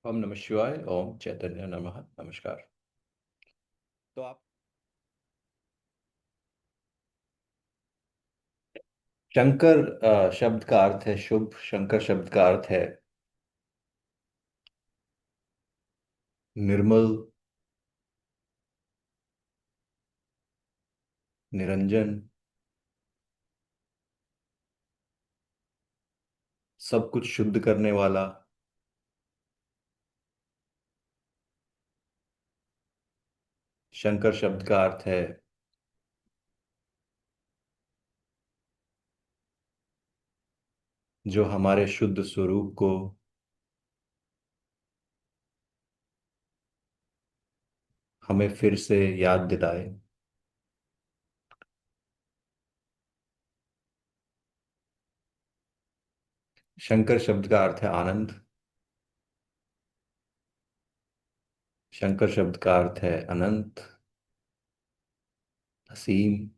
ओम नमः शिवाय। ओम चैतन्य नमः। नमस्कार। तो आप शंकर शब्द का अर्थ है शुभ। शंकर शब्द का अर्थ है निर्मल, निरंजन, सब कुछ शुद्ध करने वाला। शंकर शब्द का अर्थ है जो हमारे शुद्ध स्वरूप को हमें फिर से याद दिलाए। शंकर शब्द का अर्थ है आनंद। शंकर शब्द का अर्थ है अनंत, असीम,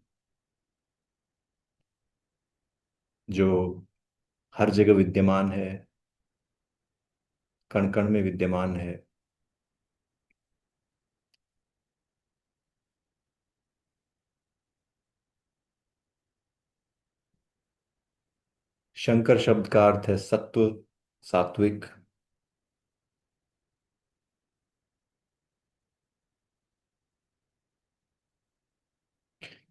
जो हर जगह विद्यमान है, कण कण में विद्यमान है। शंकर शब्द का अर्थ है सत्व, सात्विक।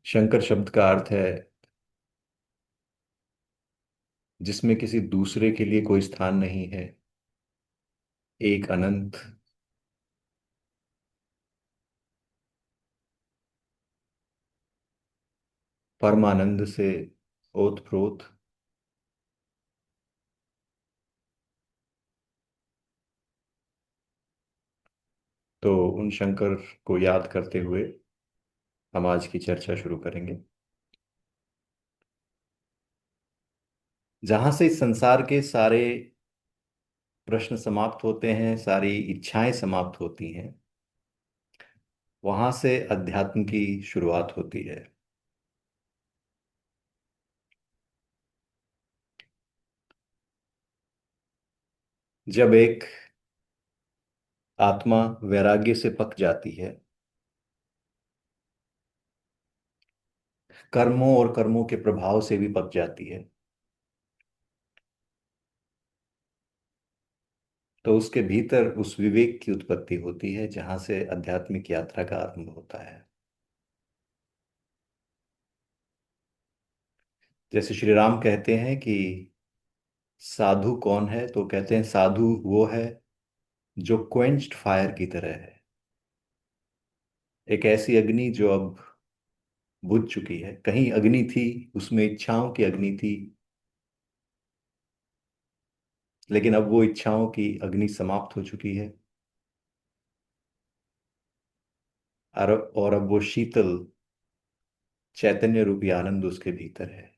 शंकर शब्द का अर्थ है जिसमें किसी दूसरे के लिए कोई स्थान नहीं है, एक अनंत। परमानंद से ओतप्रोत। तो उन शंकर को याद करते हुए हम आज की चर्चा शुरू करेंगे। जहां से इस संसार के सारे प्रश्न समाप्त होते हैं, सारी इच्छाएं समाप्त होती हैं, वहां से अध्यात्म की शुरुआत होती है। जब एक आत्मा वैराग्य से पक जाती है, कर्मों और कर्मों के प्रभाव से भी पक जाती है, तो उसके भीतर उस विवेक की उत्पत्ति होती है जहां से आध्यात्मिक यात्रा का आरंभ होता है। जैसे श्री राम कहते हैं कि साधु कौन है, तो कहते हैं साधु वो है जो क्वेंच्ड फायर की तरह है। एक ऐसी अग्नि जो अब बुझ चुकी है। कहीं अग्नि थी, उसमें इच्छाओं की अग्नि थी, लेकिन अब वो इच्छाओं की अग्नि समाप्त हो चुकी है। और अब वो शीतल चैतन्य रूपी आनंद उसके भीतर है।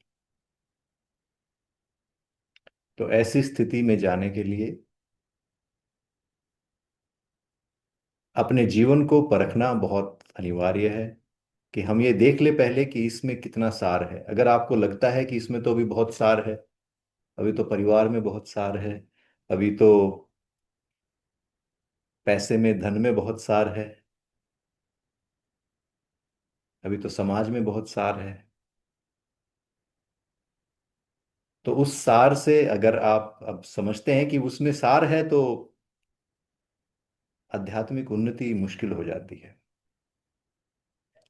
तो ऐसी स्थिति में जाने के लिए अपने जीवन को परखना बहुत अनिवार्य है कि हम ये देख ले पहले कि इसमें कितना सार है। अगर आपको लगता है कि इसमें तो अभी बहुत सार है, अभी तो परिवार में बहुत सार है, अभी तो पैसे में, धन में बहुत सार है, अभी तो समाज में बहुत सार है, तो उस सार से अगर आप अब समझते हैं कि उसमें सार है, तो आध्यात्मिक उन्नति मुश्किल हो जाती है।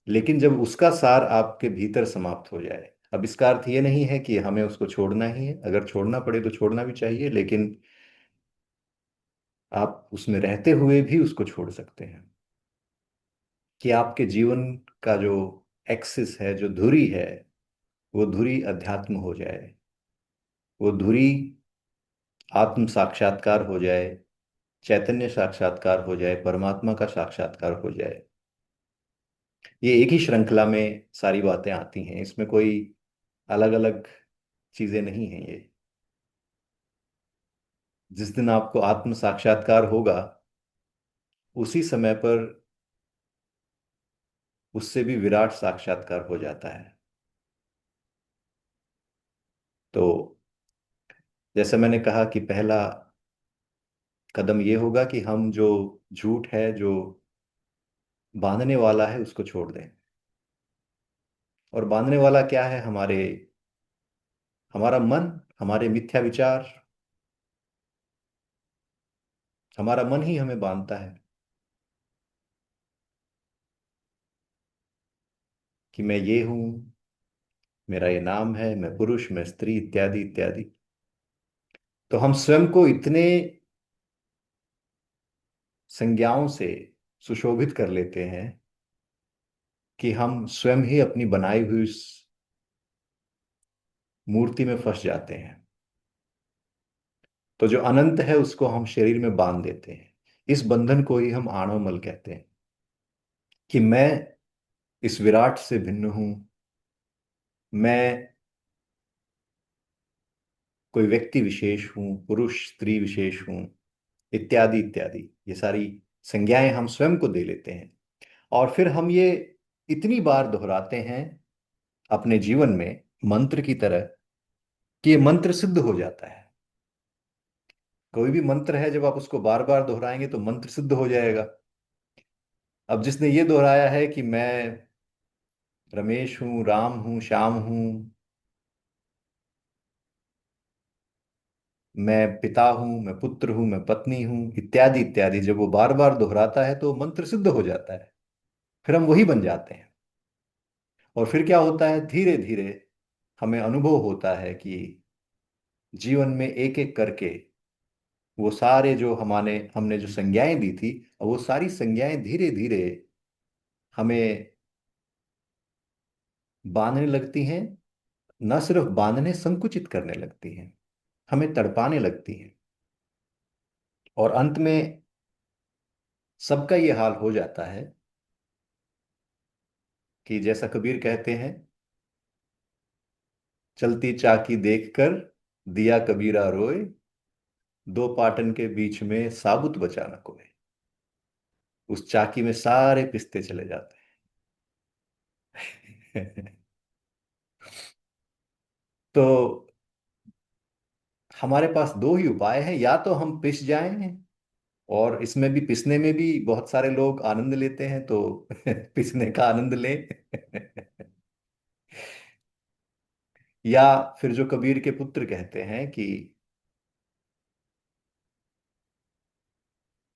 लेकिन जब उसका सार आपके भीतर समाप्त हो जाए, अब इसका अर्थ ये नहीं है कि हमें उसको छोड़ना ही है। अगर छोड़ना पड़े तो छोड़ना भी चाहिए, लेकिन आप उसमें रहते हुए भी उसको छोड़ सकते हैं। कि आपके जीवन का जो एक्सिस है, जो धुरी है, वो धुरी अध्यात्म हो जाए, वो धुरी आत्म साक्षात्कार हो जाए, चैतन्य साक्षात्कार हो जाए, परमात्मा का साक्षात्कार हो जाए। ये एक ही श्रृंखला में सारी बातें आती हैं, इसमें कोई अलग अलग चीजें नहीं हैं ये। जिस दिन आपको आत्म साक्षात्कार होगा, उसी समय पर उससे भी विराट साक्षात्कार हो जाता है। तो जैसे मैंने कहा कि पहला कदम ये होगा कि हम जो झूठ है, जो बांधने वाला है, उसको छोड़ दें। और बांधने वाला क्या है? हमारा मन, हमारे मिथ्या विचार। हमारा मन ही हमें बांधता है कि मैं ये हूं, मेरा ये नाम है, मैं पुरुष, मैं स्त्री, इत्यादि इत्यादि। तो हम स्वयं को इतने संज्ञाओं से सुशोभित कर लेते हैं कि हम स्वयं ही अपनी बनाई हुई उस मूर्ति में फंस जाते हैं। तो जो अनंत है उसको हम शरीर में बांध देते हैं। इस बंधन को ही हम आणव मल कहते हैं, कि मैं इस विराट से भिन्न हूं। मैं कोई व्यक्ति विशेष हूं, पुरुष स्त्री विशेष हूं, इत्यादि इत्यादि। ये सारी संज्ञाएं हम स्वयं को दे लेते हैं। और फिर हम ये इतनी बार दोहराते हैं अपने जीवन में, मंत्र की तरह, कि ये मंत्र सिद्ध हो जाता है। कोई भी मंत्र है, जब आप उसको बार बार दोहराएंगे तो मंत्र सिद्ध हो जाएगा। अब जिसने ये दोहराया है कि मैं रमेश हूं, राम हूं, श्याम हूं, मैं पिता हूं, मैं पुत्र हूं, मैं पत्नी हूं, इत्यादि इत्यादि, जब वो बार बार दोहराता है तो मंत्र सिद्ध हो जाता है। फिर हम वही बन जाते हैं। और फिर क्या होता है? धीरे धीरे हमें अनुभव होता है कि जीवन में एक एक करके वो सारे जो हमने जो संज्ञाएं दी थी, वो सारी संज्ञाएं धीरे धीरे हमें बांधने लगती हैं। न सिर्फ बांधने, संकुचित करने लगती हैं, हमें तड़पाने लगती हैं। और अंत में सबका ये हाल हो जाता है कि जैसा कबीर कहते हैं, चलती चाकी देखकर दिया कबीरा रोए, दो पाटन के बीच में साबुत बचा न कोई। उस चाकी में सारे पिस्ते चले जाते हैं। तो हमारे पास दो ही उपाय हैं, या तो हम पिस जाएं, और इसमें भी, पिसने में भी बहुत सारे लोग आनंद लेते हैं, तो पिसने का आनंद लें। या फिर जो कबीर के पुत्र कहते हैं कि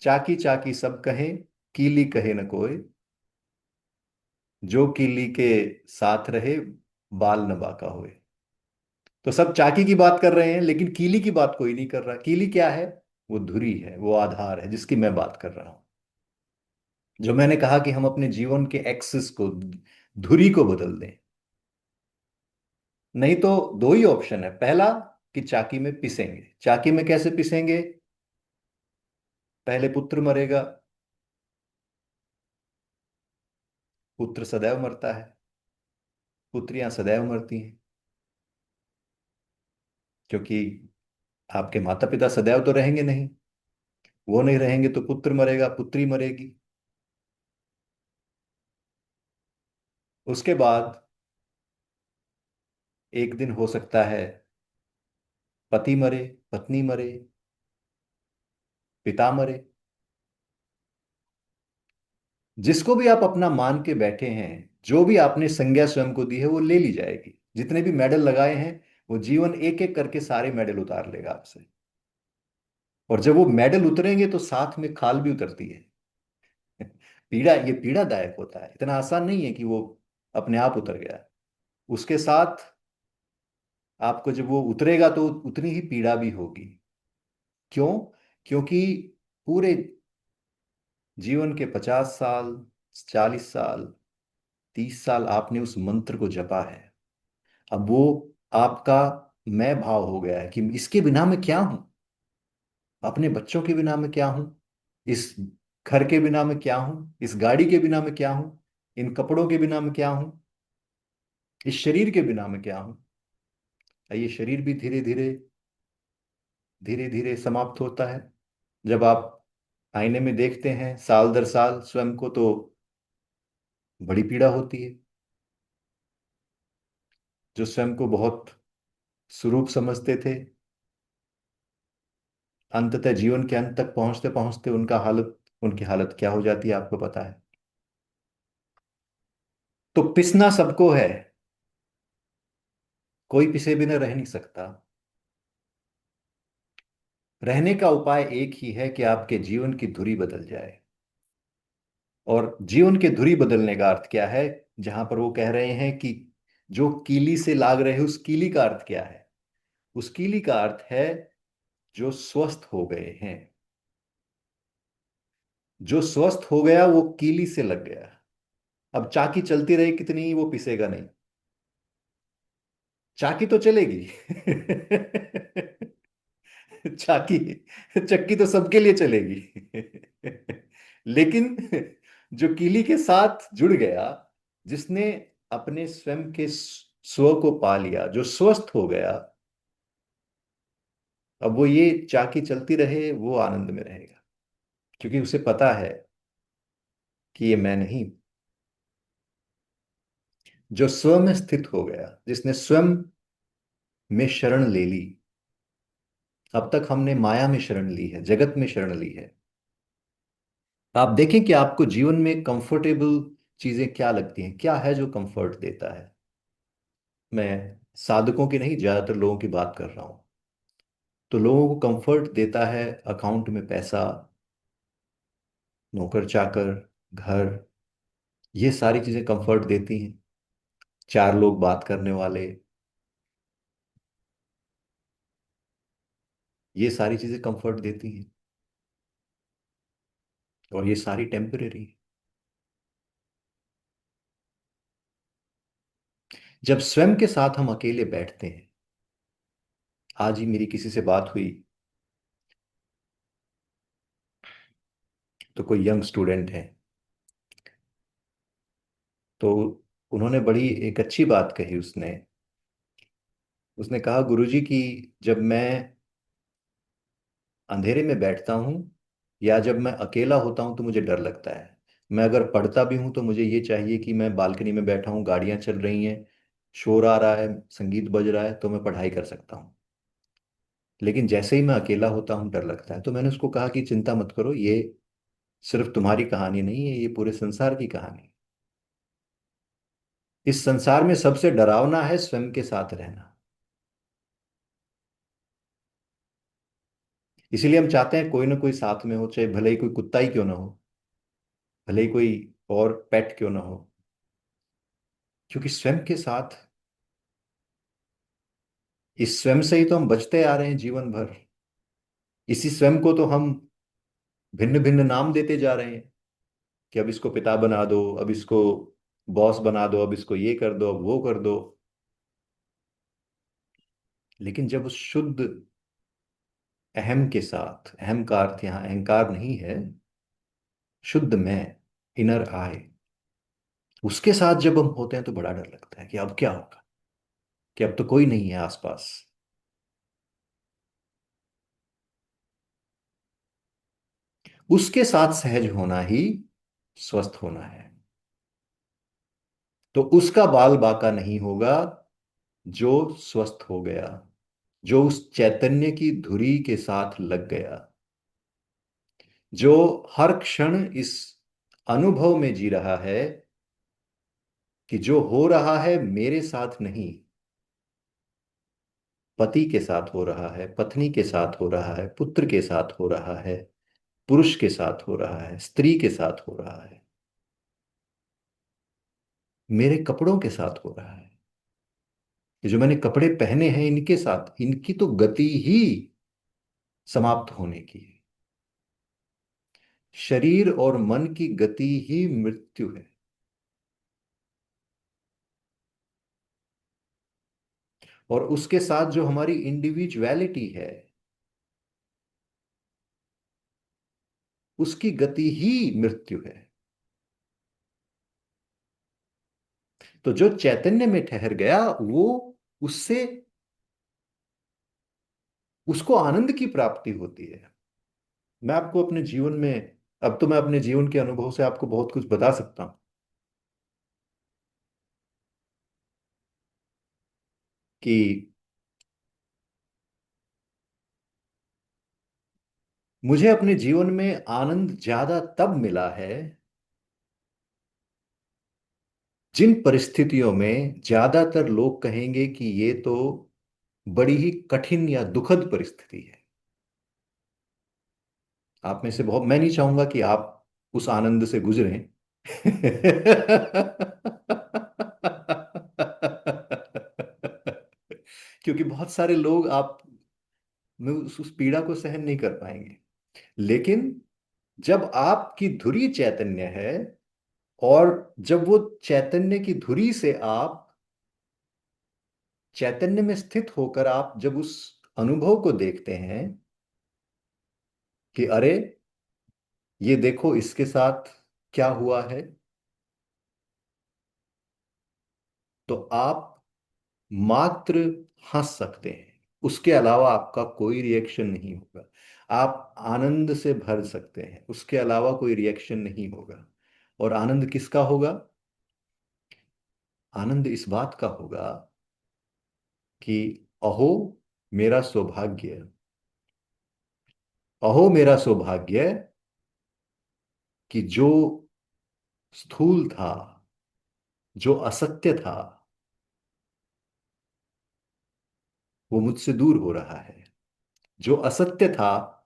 चाकी चाकी सब कहें, कीली कहे न कोई, जो कीली के साथ रहे, बाल न बाका होए। तो सब चाकी की बात कर रहे हैं, लेकिन कीली की बात कोई नहीं कर रहा। कीली क्या है? वो धुरी है, वो आधार है, जिसकी मैं बात कर रहा हूं। जो मैंने कहा कि हम अपने जीवन के एक्सिस को, धुरी को बदल दें। नहीं तो दो ही ऑप्शन है। पहला, कि चाकी में पिसेंगे। चाकी में कैसे पिसेंगे? पहले पुत्र मरेगा। पुत्र सदैव मरता है, पुत्रियां सदैव मरती हैं। क्योंकि आपके माता पिता सदैव तो रहेंगे नहीं। वो नहीं रहेंगे तो पुत्र मरेगा, पुत्री मरेगी। उसके बाद एक दिन हो सकता है पति मरे, पत्नी मरे, पिता मरे। जिसको भी आप अपना मान के बैठे हैं, जो भी आपने संज्ञा स्वयं को दी है, वो ले ली जाएगी। जितने भी मेडल लगाए हैं, वो जीवन एक एक करके सारे मेडल उतार लेगा आपसे। और जब वो मेडल उतरेंगे तो साथ में खाल भी उतरती है। ये पीड़ादायक होता है। इतना आसान नहीं है कि वो अपने आप उतर गया। उसके साथ आपको जब वो उतरेगा तो उतनी ही पीड़ा भी होगी। क्यों? क्योंकि पूरे जीवन के 50 साल, 40 साल, 30 साल आपने उस मंत्र को जपा है। अब वो आपका मैं भाव हो गया है कि इसके बिना मैं क्या हूं? अपने बच्चों के बिना मैं क्या हूं? इस घर के बिना मैं क्या हूं? इस गाड़ी के बिना मैं क्या हूं? इन कपड़ों के बिना मैं क्या हूं? इस शरीर के बिना मैं क्या हूं? ये शरीर भी धीरे धीरे, धीरे धीरे समाप्त होता है। जब आप आईने में देखते हैं साल दर साल स्वयं को, तो बड़ी पीड़ा होती है। जो स्वयं को बहुत सुरूप समझते थे, अंततः जीवन के अंत तक पहुंचते पहुंचते उनकी हालत क्या हो जाती है आपको पता है। तो पिसना सबको है, कोई पिसे बिना रह नहीं सकता। रहने का उपाय एक ही है कि आपके जीवन की धुरी बदल जाए। और जीवन के धुरी बदलने का अर्थ क्या है? जहां पर वो कह रहे हैं कि जो कीली से लाग रहे उस कीली का अर्थ क्या है? उस कीली का अर्थ है जो स्वस्थ हो गए हैं। जो स्वस्थ हो गया वो कीली से लग गया। अब चाकी चलती रहे कितनी, वो पिसेगा नहीं। चाकी तो चलेगी। चाकी, चक्की तो सबके लिए चलेगी। लेकिन जो कीली के साथ जुड़ गया, जिसने अपने स्वयं के स्व को पा लिया, जो स्वस्थ हो गया, अब वो ये चाकी चलती रहे वो आनंद में रहेगा। क्योंकि उसे पता है कि ये मैं नहीं। जो स्व में स्थित हो गया, जिसने स्वयं में शरण ले ली। अब तक हमने माया में शरण ली है, जगत में शरण ली है। आप देखें कि आपको जीवन में कंफर्टेबल चीजें क्या लगती हैं, क्या है जो कंफर्ट देता है। मैं साधकों की नहीं, ज्यादातर लोगों की बात कर रहा हूं। तो लोगों को कंफर्ट देता है अकाउंट में पैसा, नौकर चाकर, घर। ये सारी चीजें कंफर्ट देती हैं। चार लोग बात करने वाले, ये सारी चीजें कंफर्ट देती हैं। और ये सारी टेम्परेरी है। जब स्वयं के साथ हम अकेले बैठते हैं, आज ही मेरी किसी से बात हुई, तो कोई यंग स्टूडेंट है। तो उन्होंने बड़ी एक अच्छी बात कही। उसने उसने कहा, गुरुजी की जब मैं अंधेरे में बैठता हूँ या जब मैं अकेला होता हूँ तो मुझे डर लगता है। मैं अगर पढ़ता भी हूँ तो मुझे ये चाहिए कि मैं बालकनी में बैठा हूँ, गाड़ियां चल रही हैं, शोर आ रहा है, संगीत बज रहा है, तो मैं पढ़ाई कर सकता हूँ। लेकिन जैसे ही मैं अकेला होता हूँ डर लगता है। तो मैंने उसको कहा कि चिंता मत करो, ये सिर्फ तुम्हारी कहानी नहीं है, ये पूरे संसार की कहानी है। इस संसार में सबसे डरावना है स्वयं के साथ रहना। इसीलिए हम चाहते हैं कोई ना कोई साथ में हो, चाहे भले ही कोई कुत्ता ही क्यों ना हो, भले ही कोई और पेट क्यों ना हो। क्योंकि स्वयं के साथ, इस स्वयं से ही तो हम बचते आ रहे हैं जीवन भर। इसी स्वयं को तो हम भिन्न भिन्न नाम देते जा रहे हैं कि अब इसको पिता बना दो, अब इसको बॉस बना दो, अब इसको ये कर दो, अब वो कर दो। लेकिन जब उस शुद्ध अहम के साथ, अहम का अर्थ यहाँ अहंकार नहीं है, शुद्ध मैं, इनर आई, उसके साथ जब हम होते हैं तो बड़ा डर लगता है कि अब क्या होगा, कि अब तो कोई नहीं है आसपास। उसके साथ सहज होना ही स्वस्थ होना है। तो उसका बाल बाका नहीं होगा जो स्वस्थ हो गया, जो उस चैतन्य की धुरी के साथ लग गया, जो हर क्षण इस अनुभव में जी रहा है कि जो हो रहा है मेरे साथ नहीं, पति के साथ हो रहा है, पत्नी के साथ हो रहा है, पुत्र के साथ हो रहा है, पुरुष के साथ हो रहा है, स्त्री के साथ हो रहा है, मेरे कपड़ों के साथ हो रहा है। ये जो मैंने कपड़े पहने हैं इनके साथ, इनकी तो गति ही समाप्त होने की है। शरीर और मन की गति ही मृत्यु है। और उसके साथ जो हमारी इंडिविजुअलिटी है, उसकी गति ही मृत्यु है। तो जो चैतन्य में ठहर गया, वो उससे उसको आनंद की प्राप्ति होती है। मैं आपको अपने जीवन में, अब तो मैं अपने जीवन के अनुभव से आपको बहुत कुछ बता सकता हूं कि मुझे अपने जीवन में आनंद ज्यादा तब मिला है जिन परिस्थितियों में ज्यादातर लोग कहेंगे कि ये तो बड़ी ही कठिन या दुखद परिस्थिति है। आप में से बहुत, मैं नहीं चाहूंगा कि आप उस आनंद से गुजरें। क्योंकि बहुत सारे लोग आप में उस पीड़ा को सहन नहीं कर पाएंगे। लेकिन जब आपकी धुरी चैतन्य है, और जब वो चैतन्य की धुरी से आप चैतन्य में स्थित होकर आप जब उस अनुभव को देखते हैं कि अरे, ये देखो इसके साथ क्या हुआ है, तो आप मात्र हंस सकते हैं। उसके अलावा आपका कोई रिएक्शन नहीं होगा। आप आनंद से भर सकते हैं, उसके अलावा कोई रिएक्शन नहीं होगा। और आनंद किसका होगा? आनंद इस बात का होगा कि अहो मेरा सौभाग्य, अहो मेरा सौभाग्य, कि जो स्थूल था, जो असत्य था, वो मुझसे दूर हो रहा है। जो असत्य था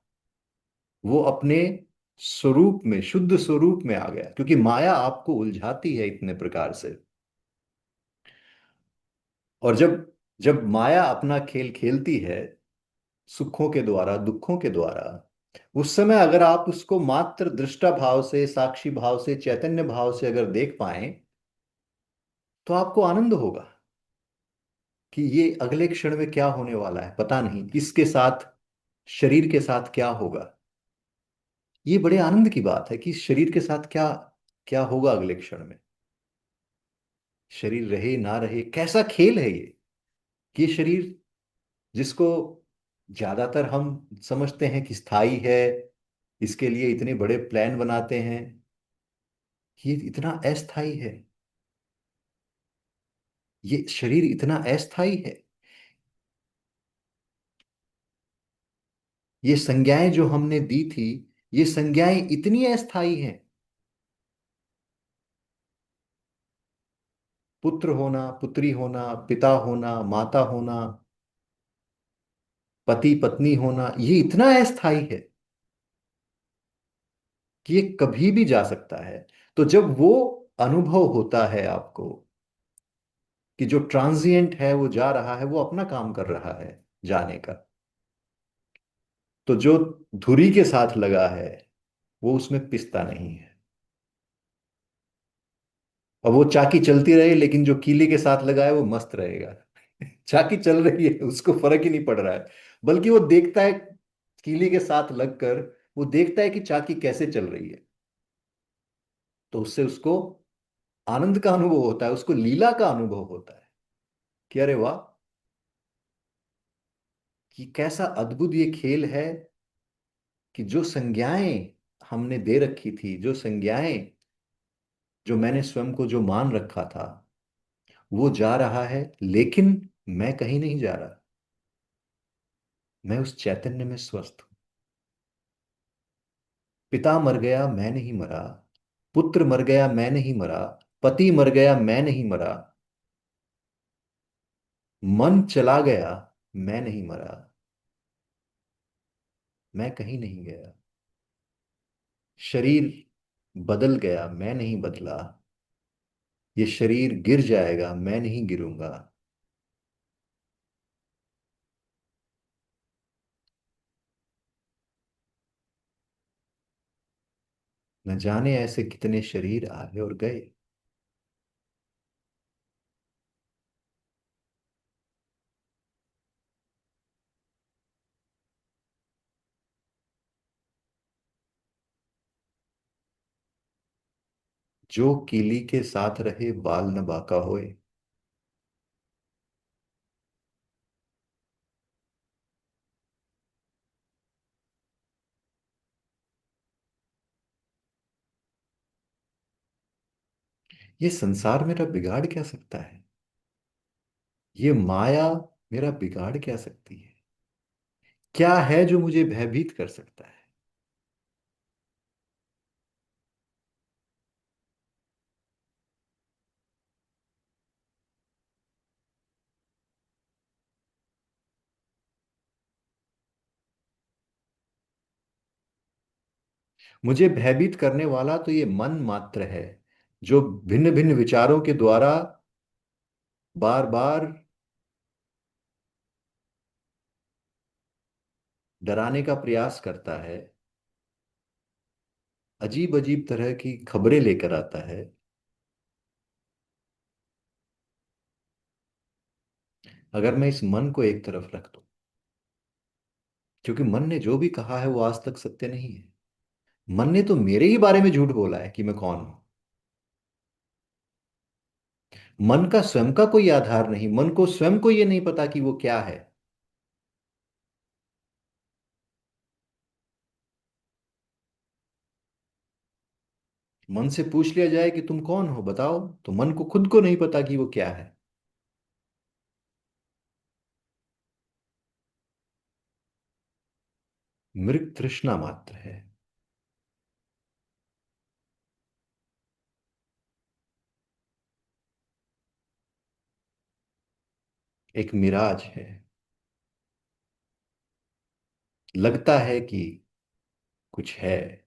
वो अपने स्वरूप में, शुद्ध स्वरूप में आ गया, क्योंकि माया आपको उलझाती है इतने प्रकार से। और जब जब माया अपना खेल खेलती है, सुखों के द्वारा, दुखों के द्वारा, उस समय अगर आप उसको मात्र दृष्टा भाव से, साक्षी भाव से, चैतन्य भाव से अगर देख पाए, तो आपको आनंद होगा कि ये अगले क्षण में क्या होने वाला है पता नहीं, इसके साथ, शरीर के साथ क्या होगा। ये बड़े आनंद की बात है कि शरीर के साथ क्या क्या होगा अगले क्षण में। शरीर रहे ना रहे, कैसा खेल है ये। कि ये शरीर, जिसको ज्यादातर हम समझते हैं कि स्थायी है, इसके लिए इतने बड़े प्लान बनाते हैं, ये इतना अस्थाई है। ये शरीर इतना अस्थाई है। ये संज्ञाएं जो हमने दी थी, ये संज्ञाएं इतनी अस्थाई हैं। पुत्र होना, पुत्री होना, पिता होना, माता होना, पति पत्नी होना, ये इतना अस्थाई है कि ये कभी भी जा सकता है। तो जब वो अनुभव होता है आपको कि जो ट्रांजिएंट है वो जा रहा है, वो अपना काम कर रहा है जाने का, तो जो धुरी के साथ लगा है वो उसमें पिसता नहीं है। और वो चाकी चलती रहे, लेकिन जो कीले के साथ लगा है वो मस्त रहेगा। चाकी चल रही है, उसको फर्क ही नहीं पड़ रहा है। बल्कि वो देखता है, कीले के साथ लगकर वो देखता है कि चाकी कैसे चल रही है। तो उससे उसको आनंद का अनुभव होता है, उसको लीला का अनुभव होता है कि अरे वाह, कि कैसा अद्भुत ये खेल है। कि जो संज्ञाएं हमने दे रखी थी, जो संज्ञाएं, जो मैंने स्वयं को जो मान रखा था, वो जा रहा है। लेकिन मैं कहीं नहीं जा रहा। मैं उस चैतन्य में स्वस्थ हूं। पिता मर गया, मैं नहीं मरा। पुत्र मर गया, मैं नहीं मरा। पति मर गया, मैं नहीं मरा। मन चला गया, मैं नहीं मरा। मैं कहीं नहीं गया। शरीर बदल गया, मैं नहीं बदला। ये शरीर गिर जाएगा, मैं नहीं गिरूंगा। न जाने ऐसे कितने शरीर आए और गए। जो कीली के साथ रहे, बाल न बाका होए। ये संसार मेरा बिगाड़ क्या सकता है? ये माया मेरा बिगाड़ क्या सकती है? क्या है जो मुझे भयभीत कर सकता है? मुझे भयभीत करने वाला तो ये मन मात्र है, जो भिन्न भिन्न विचारों के द्वारा बार बार डराने का प्रयास करता है, अजीब अजीब तरह की खबरें लेकर आता है। अगर मैं इस मन को एक तरफ रख दूं, क्योंकि मन ने जो भी कहा है वो आज तक सत्य नहीं है। मन ने तो मेरे ही बारे में झूठ बोला है कि मैं कौन हूं। मन का स्वयं का कोई आधार नहीं, मन को स्वयं को ये नहीं पता कि वो क्या है। मन से पूछ लिया जाए कि तुम कौन हो बताओ, तो मन को खुद को नहीं पता कि वो क्या है। मृग तृष्णा मात्र है। एक मिराज है। लगता है कि कुछ है,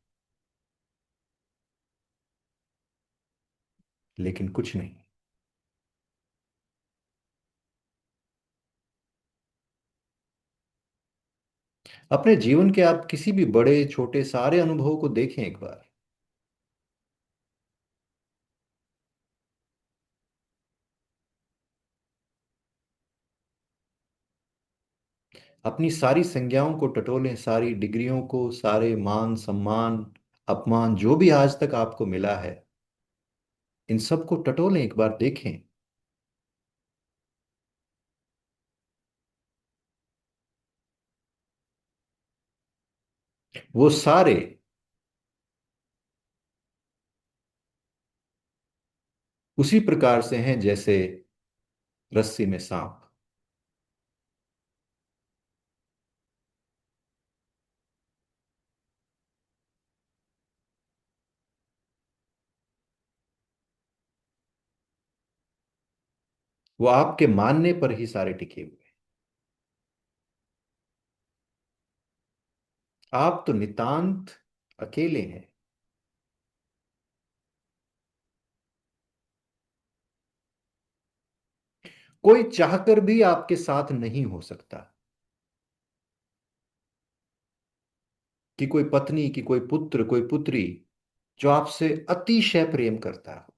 लेकिन कुछ नहीं। अपने जीवन के आप किसी भी बड़े छोटे सारे अनुभवों को देखें एक बार। अपनी सारी संज्ञाओं को टटोलें, सारी डिग्रियों को, सारे मान सम्मान अपमान जो भी आज तक आपको मिला है, इन सबको टटोलें, एक बार देखें। वो सारे उसी प्रकार से हैं जैसे रस्सी में सांप। वो आपके मानने पर ही सारे टिके हुए हैं। आप तो नितांत अकेले हैं। कोई चाहकर भी आपके साथ नहीं हो सकता। कि कोई पत्नी, कि कोई पुत्र, कोई पुत्री जो आपसे अतिशय प्रेम करता हो,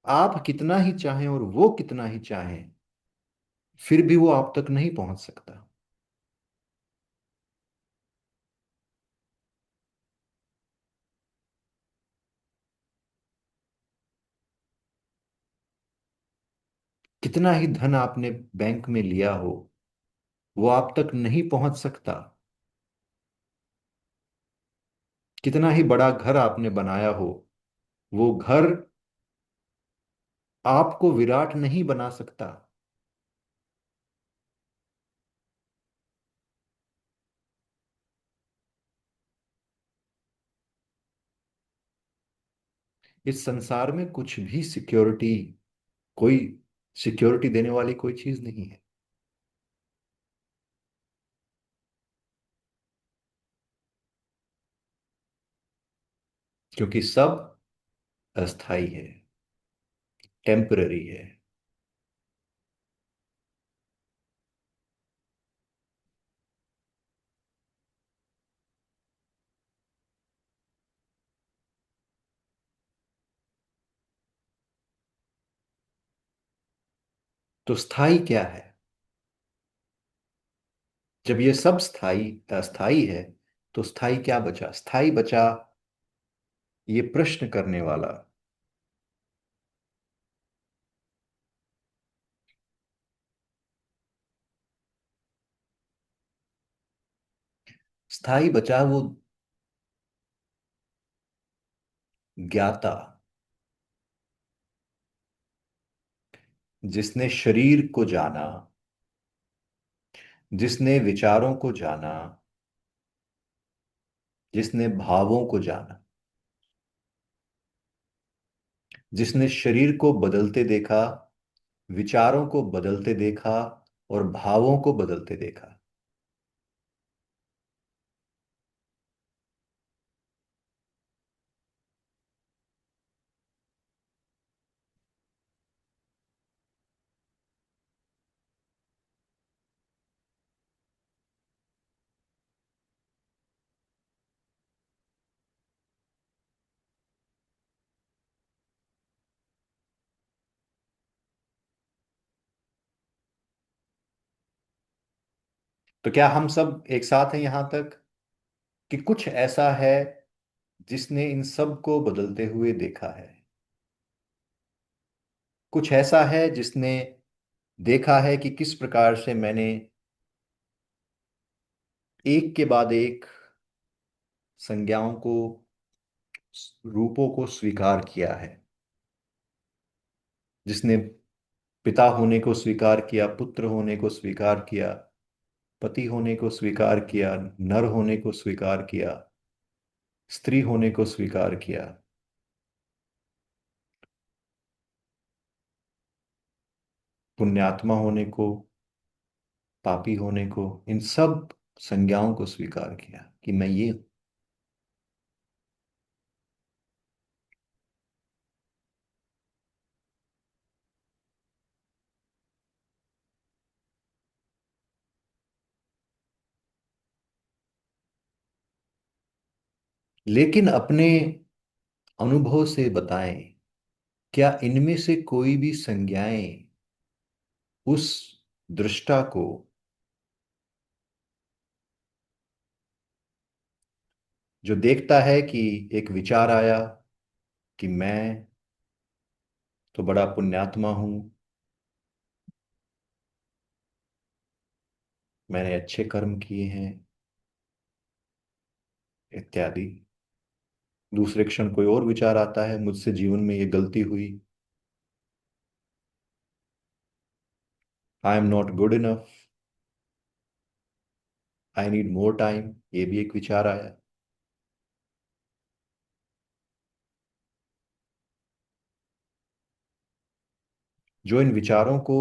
आप कितना ही चाहें और वो कितना ही चाहें, फिर भी वो आप तक नहीं पहुंच सकता। कितना ही धन आपने बैंक में लिया हो, वो आप तक नहीं पहुंच सकता। कितना ही बड़ा घर आपने बनाया हो, वो घर आपको विराट नहीं बना सकता। इस संसार में कुछ भी सिक्योरिटी, कोई सिक्योरिटी देने वाली कोई चीज नहीं है। क्योंकि सब अस्थाई है, टेम्पररी है। तो स्थाई क्या है? जब ये सब स्थाई अस्थाई है, तो स्थाई क्या बचा? स्थाई बचा ये प्रश्न करने वाला। स्थाई बचा वो ज्ञाता, जिसने शरीर को जाना, जिसने विचारों को जाना, जिसने भावों को जाना, जिसने शरीर को बदलते देखा, विचारों को बदलते देखा और भावों को बदलते देखा। तो क्या हम सब एक साथ हैं यहां तक कि कुछ ऐसा है जिसने इन सब को बदलते हुए देखा है? कुछ ऐसा है जिसने देखा है कि किस प्रकार से मैंने एक के बाद एक संज्ञाओं को, रूपों को स्वीकार किया है। जिसने पिता होने को स्वीकार किया, पुत्र होने को स्वीकार किया, पति होने को स्वीकार किया, नर होने को स्वीकार किया, स्त्री होने को स्वीकार किया, पुण्यात्मा होने को, पापी होने को, इन सब संज्ञाओं को स्वीकार किया कि मैं ये हूं। लेकिन अपने अनुभव से बताएं, क्या इनमें से कोई भी संज्ञाएं उस दृष्टा को, जो देखता है कि एक विचार आया कि मैं तो बड़ा पुण्यात्मा हूं, मैंने अच्छे कर्म किए हैं, इत्यादि। दूसरे क्षण कोई और विचार आता है, मुझसे जीवन में ये गलती हुई, I am not good enough, I need more time, ये भी एक विचार आया। जो इन विचारों को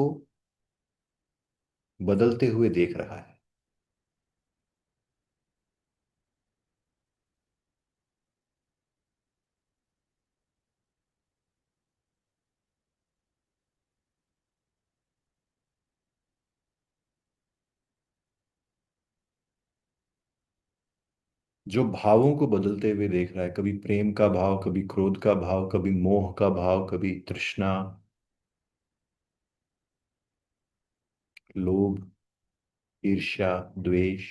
बदलते हुए देख रहा है। जो भावों को बदलते हुए देख रहा है, कभी प्रेम का भाव, कभी क्रोध का भाव, कभी मोह का भाव, कभी तृष्णा, लोभ, ईर्ष्या, द्वेष,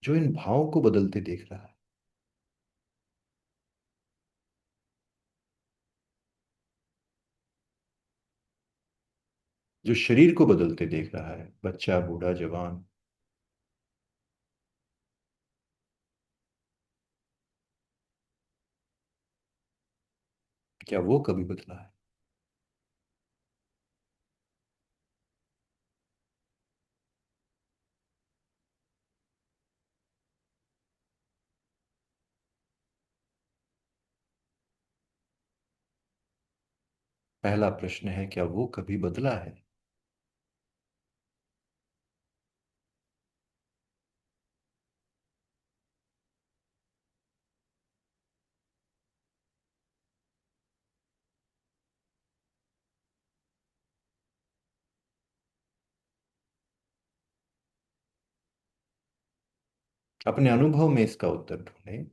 जो इन भावों को बदलते देख रहा है। जो शरीर को बदलते देख रहा है, बच्चा, बूढ़ा, जवान, क्या वो कभी बदला है? पहला प्रश्न है, क्या वो कभी बदला है? अपने अनुभव में इसका उत्तर ढूंढें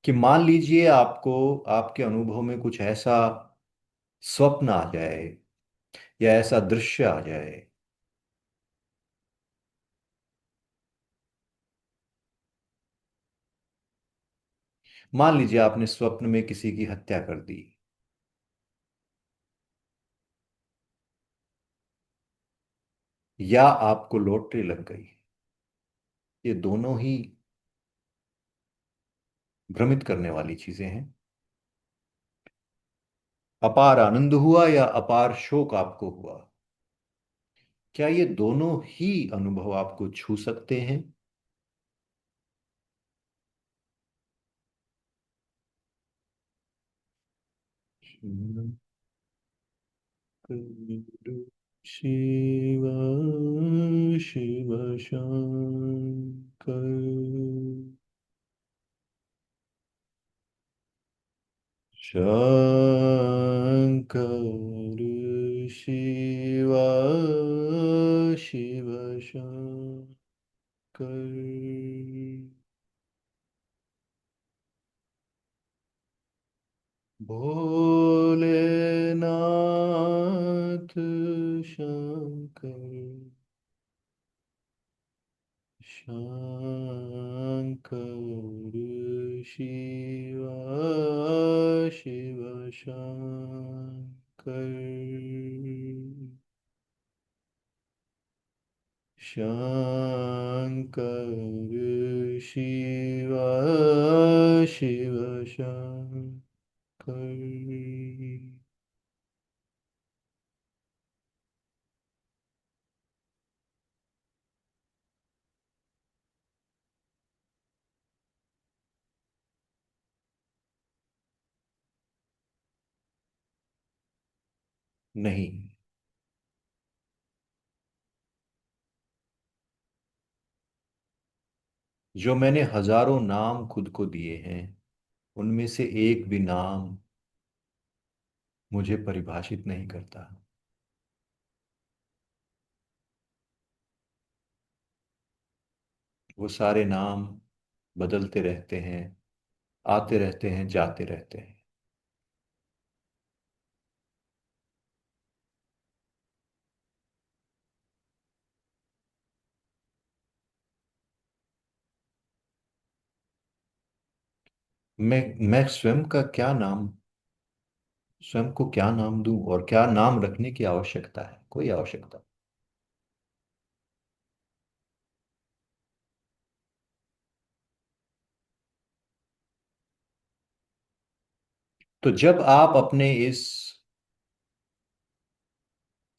कि मान लीजिए आपको, आपके अनुभव में कुछ ऐसा स्वप्न आ जाए या ऐसा दृश्य आ जाए। मान लीजिए आपने स्वप्न में किसी की हत्या कर दी, या आपको लॉटरी लग गई। ये दोनों ही भ्रमित करने वाली चीजें हैं। अपार आनंद हुआ या अपार शोक आपको हुआ, क्या ये दोनों ही अनुभव आपको छू सकते हैं? शिव शिव शंकर शंकर शिव शिव शंकर भोलेनाथ शंकर शिव शिव शंकर शंकर शिव शिव शंकर। नहीं। जो मैंने हजारों नाम खुद को दिए हैं, उनमें से एक भी नाम मुझे परिभाषित नहीं करता। वो सारे नाम बदलते रहते हैं, आते रहते हैं, जाते रहते हैं। मैं स्वयं का क्या नाम, स्वयं को क्या नाम दूं और क्या नाम रखने की आवश्यकता है? कोई आवश्यकता। तो जब आप अपने इस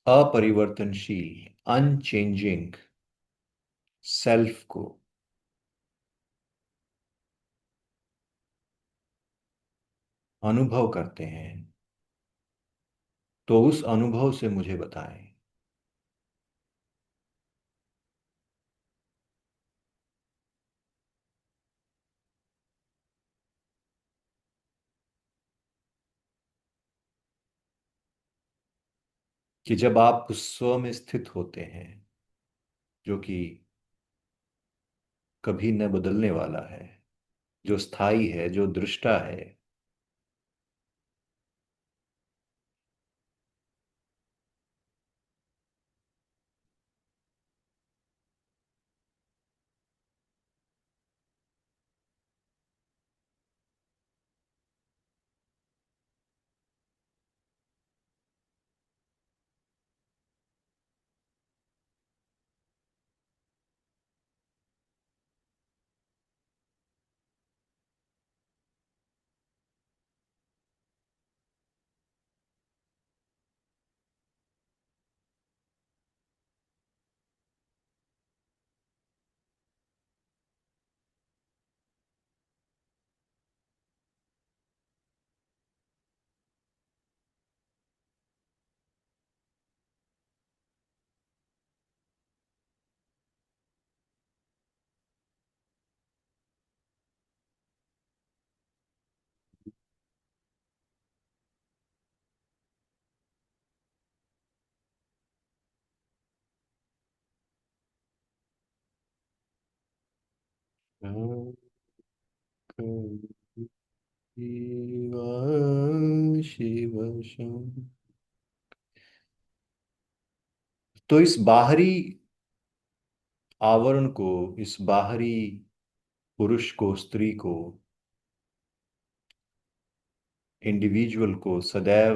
अपरिवर्तनशील, अनचेंजिंग सेल्फ को अनुभव करते हैं, तो उस अनुभव से मुझे बताएं कि जब आप उस स्व में स्थित होते हैं, जो कि कभी न बदलने वाला है, जो स्थायी है, जो दृष्टा है, शिव शिव शंकर। तो इस बाहरी आवरण को, इस बाहरी पुरुष को, स्त्री को, इंडिविजुअल को सदैव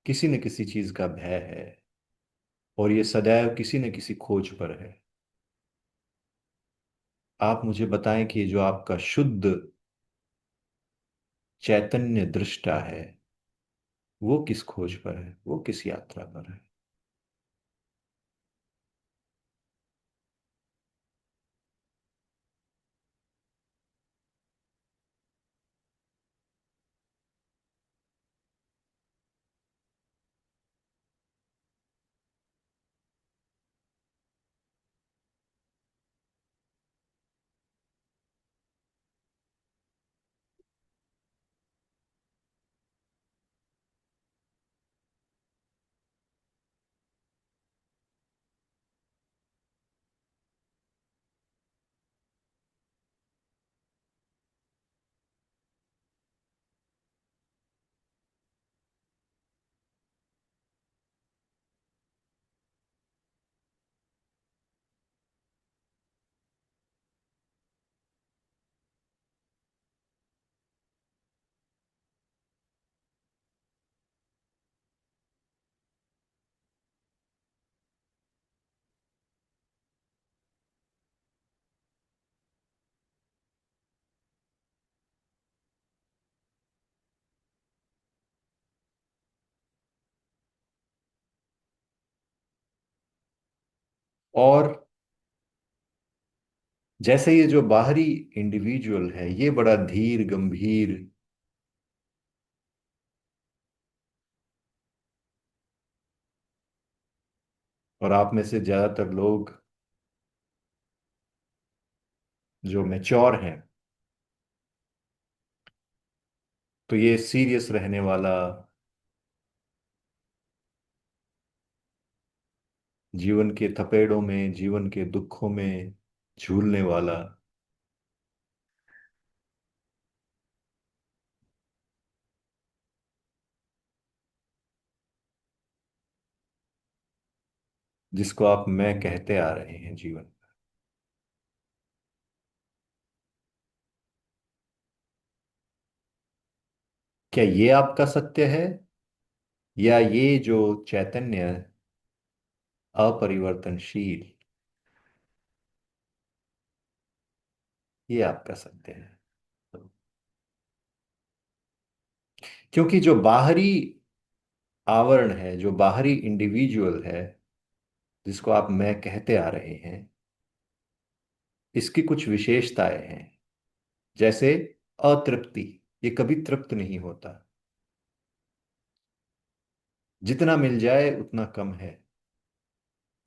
किसी न किसी चीज का भय है, और ये सदैव किसी न किसी खोज पर है। आप मुझे बताएं कि ये जो आपका शुद्ध चैतन्य दृष्टा है, वो किस खोज पर है, वो किस यात्रा पर है? और जैसे ये जो बाहरी इंडिविजुअल है, ये बड़ा धीर गंभीर, और आप में से ज्यादातर लोग जो मैच्योर हैं, तो ये सीरियस रहने वाला, जीवन के थपेड़ों में, जीवन के दुखों में झूलने वाला, जिसको आप मैं कहते आ रहे हैं जीवन। क्या ये आपका सत्य है, या ये जो चैतन्य अपरिवर्तनशील, ये आपका सत्य है? क्योंकि जो बाहरी आवरण है, जो बाहरी इंडिविजुअल है, जिसको आप मैं कहते आ रहे हैं, इसकी कुछ विशेषताएं हैं। जैसे अतृप्ति, ये कभी तृप्त नहीं होता, जितना मिल जाए उतना कम है,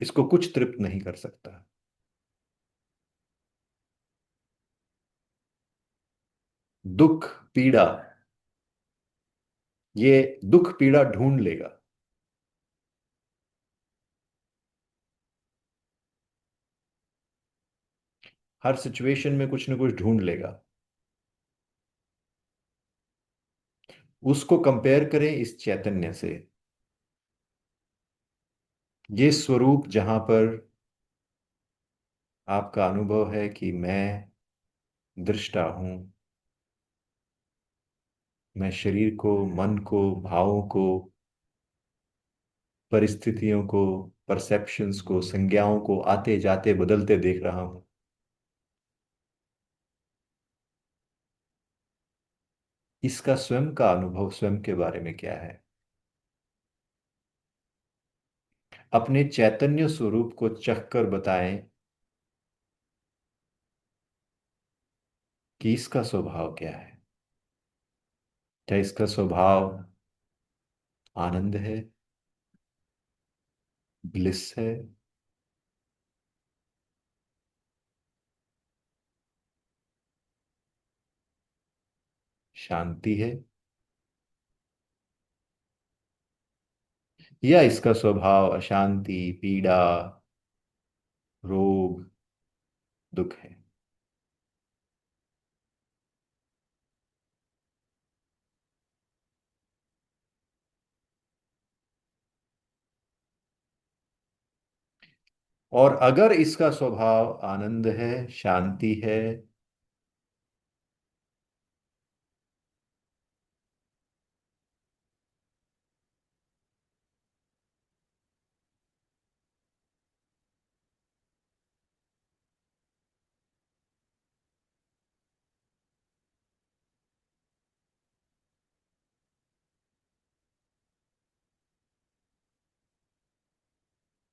इसको कुछ तृप्त नहीं कर सकता। दुख, पीड़ा, ये दुख पीड़ा ढूंढ लेगा। हर सिचुएशन में कुछ ना कुछ ढूंढ लेगा। उसको कंपेयर करें इस चैतन्य से, ये स्वरूप जहां पर आपका अनुभव है कि मैं दृष्टा हूं, मैं शरीर को, मन को, भावों को, परिस्थितियों को, परसेप्शंस को, संज्ञाओं को आते जाते बदलते देख रहा हूं। इसका स्वयं का अनुभव स्वयं के बारे में क्या है? अपने चैतन्य स्वरूप को चख कर बताएं कि इसका स्वभाव क्या है। क्या इसका स्वभाव आनंद है, ब्लिस है, शांति है, या इसका स्वभाव अशांति, पीड़ा, रोग, दुख है? और अगर इसका स्वभाव आनंद है, शांति है,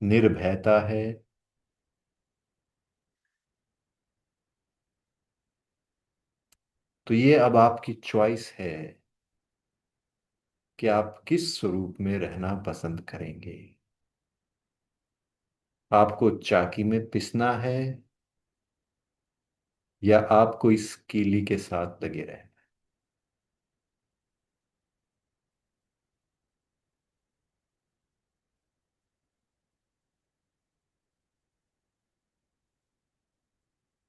निर्भयता है, तो ये अब आपकी चॉइस है कि आप किस स्वरूप में रहना पसंद करेंगे। आपको चाकी में पिसना है, या आपको इस कीली के साथ लगे रहना?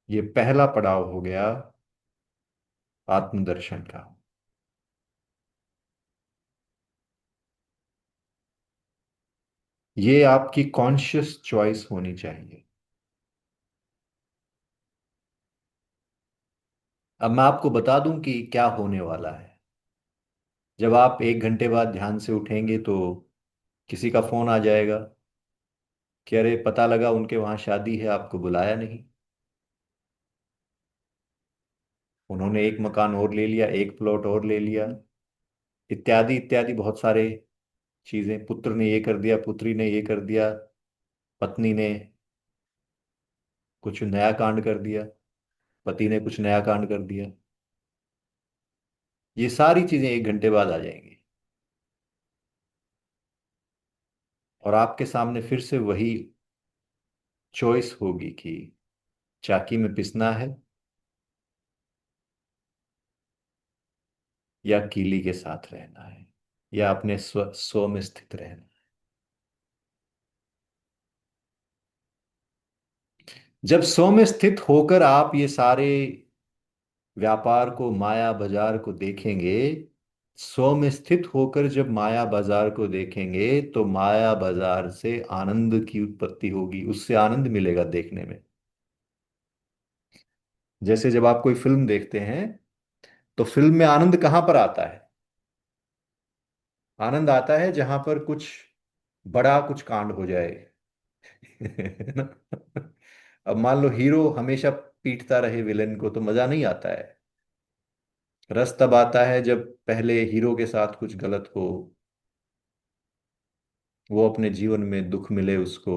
ये पहला पड़ाव हो गया आत्मदर्शन का। ये आपकी कॉन्शियस चॉइस होनी चाहिए। अब मैं आपको बता दूं कि क्या होने वाला है। जब आप 1 घंटे बाद ध्यान से उठेंगे तो किसी का फोन आ जाएगा कि अरे पता लगा उनके वहां शादी है, आपको बुलाया नहीं। उन्होंने एक मकान और ले लिया, एक प्लॉट और ले लिया, इत्यादि इत्यादि बहुत सारे चीजें। पुत्र ने ये कर दिया, पुत्री ने ये कर दिया, पत्नी ने कुछ नया कांड कर दिया, पति ने कुछ नया कांड कर दिया, ये सारी चीजें 1 घंटे बाद आ जाएंगी। और आपके सामने फिर से वही चॉइस होगी कि चाकी में पिसना है या कीली के साथ रहना है, या अपने स्व स्व में स्थित रहना। जब स्व में स्थित होकर आप ये सारे व्यापार को, माया बाजार को देखेंगे, स्व में स्थित होकर जब माया बाजार को देखेंगे तो माया बाजार से आनंद की उत्पत्ति होगी, उससे आनंद मिलेगा देखने में। जैसे जब आप कोई फिल्म देखते हैं तो फिल्म में आनंद कहां पर आता है? आनंद आता है जहां पर कुछ बड़ा कुछ कांड हो जाए। है ना? अब मान लो हीरो हमेशा पीटता रहे विलेन को तो मजा नहीं आता है। रस तब आता है जब पहले हीरो के साथ कुछ गलत हो, वो अपने जीवन में दुख मिले उसको,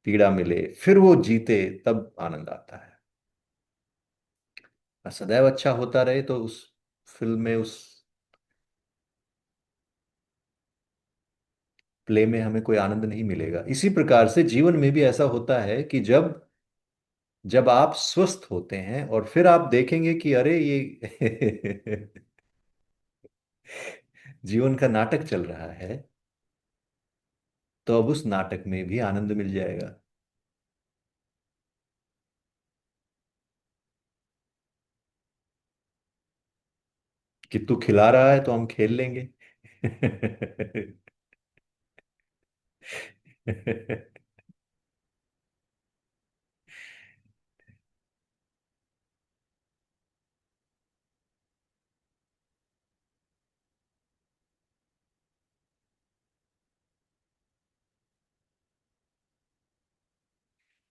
पीड़ा मिले, फिर वो जीते, तब आनंद आता है। और सदैव अच्छा होता रहे तो उस फिल्म में, उस प्ले में हमें कोई आनंद नहीं मिलेगा। इसी प्रकार से जीवन में भी ऐसा होता है कि जब जब आप स्वस्थ होते हैं और फिर आप देखेंगे कि अरे ये जीवन का नाटक चल रहा है, तो अब उस नाटक में भी आनंद मिल जाएगा। कि तू खिला रहा है तो हम खेल लेंगे।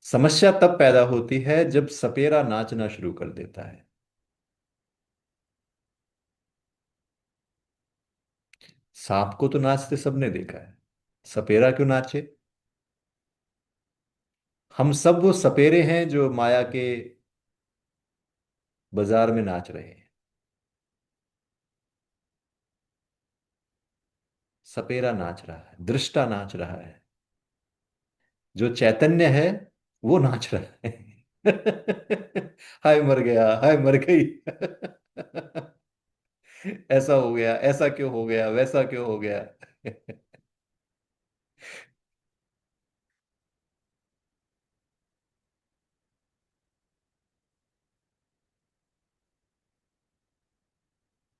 समस्या तब पैदा होती है जब सपेरा नाचना शुरू कर देता है। सांप को तो नाचते सबने देखा है, सपेरा क्यों नाचे? हम सब वो सपेरे हैं जो माया के बाजार में नाच रहे हैं। सपेरा नाच रहा है, दृष्टा नाच रहा है, जो चैतन्य है वो नाच रहा है। हाय मर गया, हाय मर गई। ऐसा हो गया, ऐसा क्यों हो गया, वैसा क्यों हो गया।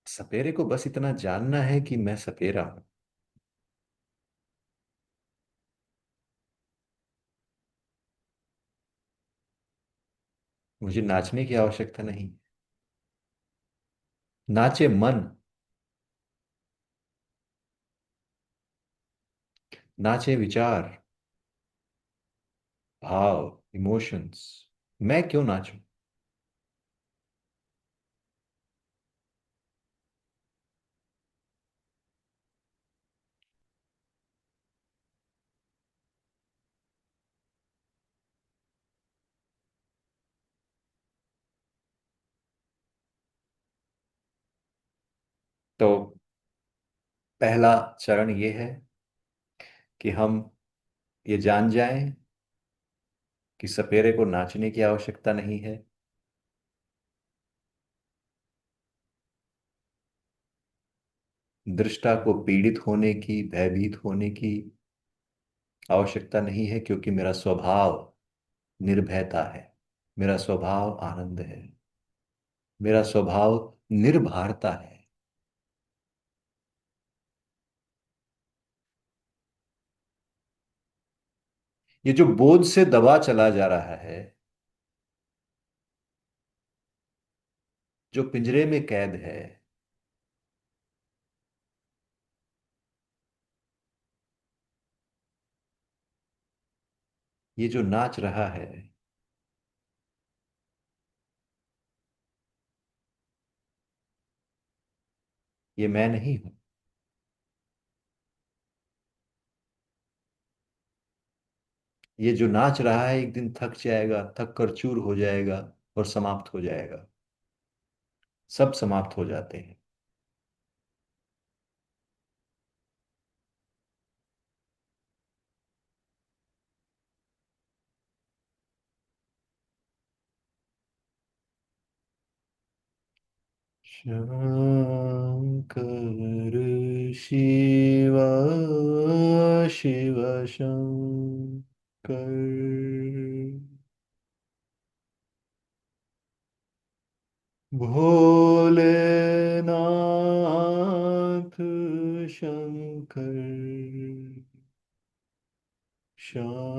सपेरे को बस इतना जानना है कि मैं सपेरा हूं। मुझे नाचने की आवश्यकता नहीं। नाचे मन, नाचे विचार, भाव, इमोशंस। मैं क्यों नाचूं? तो पहला चरण ये है कि हम ये जान जाएं कि सपेरे को नाचने की आवश्यकता नहीं है। दृष्टा को पीड़ित होने की, भयभीत होने की आवश्यकता नहीं है, क्योंकि मेरा स्वभाव निर्भयता है, मेरा स्वभाव आनंद है, मेरा स्वभाव निर्भरता है। ये जो बोझ से दबा चला जा रहा है, जो पिंजरे में कैद है, ये जो नाच रहा है, ये मैं नहीं हूं। ये जो नाच रहा है एक दिन थक जाएगा, थक कर चूर हो जाएगा और समाप्त हो जाएगा। सब समाप्त हो जाते हैं। शंकर शिव, शिव शंकर। भोलेनाथ शंकर, शंकर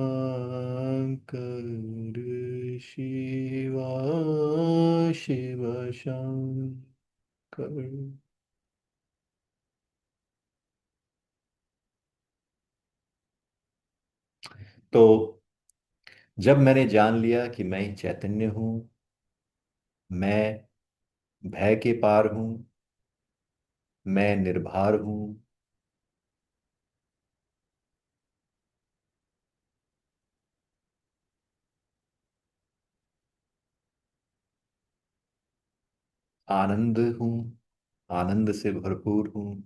शिवा, शिव शंकर। तो जब मैंने जान लिया कि मैं ही चैतन्य हूं, मैं भय के पार हूं, मैं निर्भर हूं, आनंद हूं, आनंद से भरपूर हूं,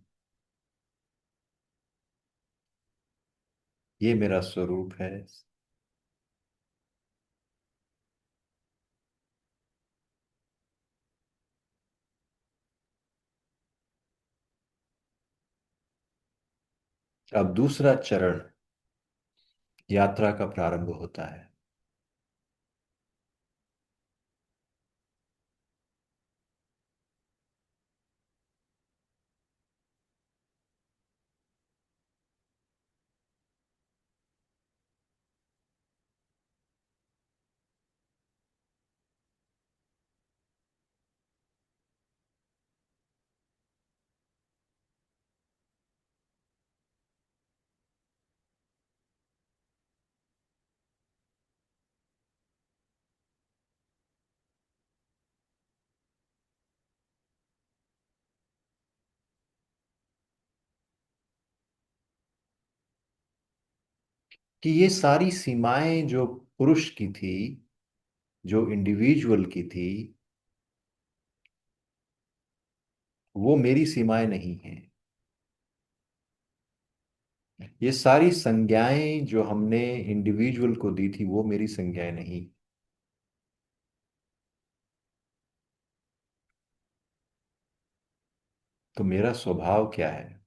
ये मेरा स्वरूप है। अब दूसरा चरण यात्रा का प्रारंभ होता है। कि ये सारी सीमाएं जो पुरुष की थी, जो इंडिविजुअल की थी, वो मेरी सीमाएं नहीं हैं। ये सारी संज्ञाएं जो हमने इंडिविजुअल को दी थी वो मेरी संज्ञाएं नहीं। तो मेरा स्वभाव क्या है?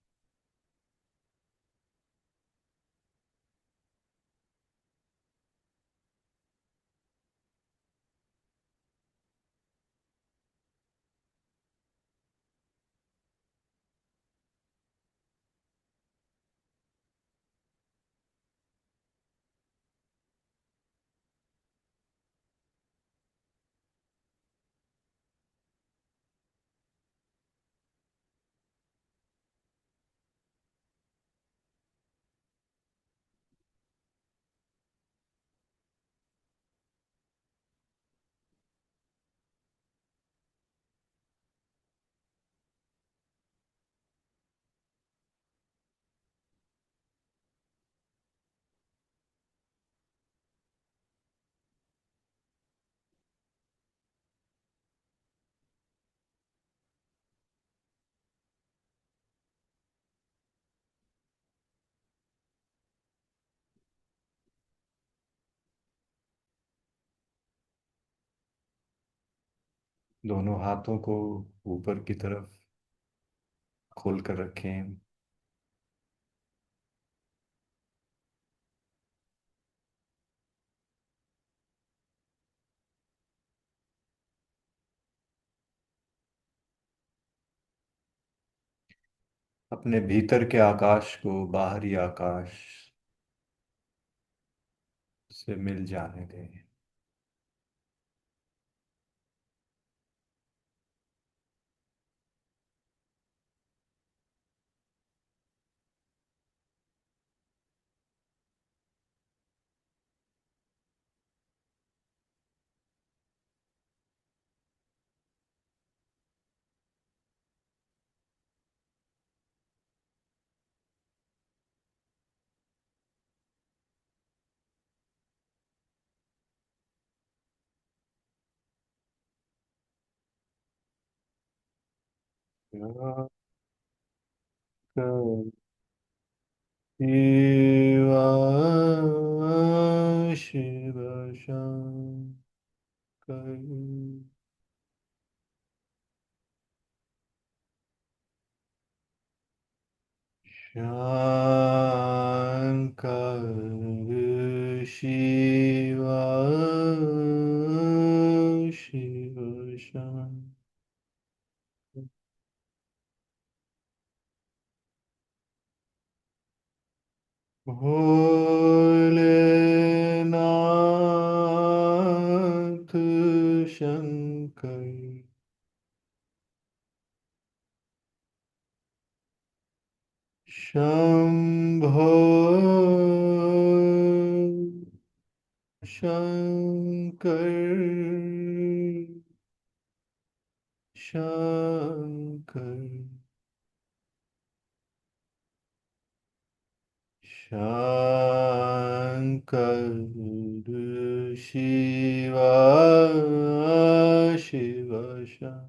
दोनों हाथों को ऊपर की तरफ खोल कर रखें। अपने भीतर के आकाश को बाहरी आकाश से मिल जाने दें। शंकर शिव शिव शंकर शंकर शिव शिव शंकर भोलेनाथ शंकर शंभो शंकर शंकर शंकर शिव शिव शंकर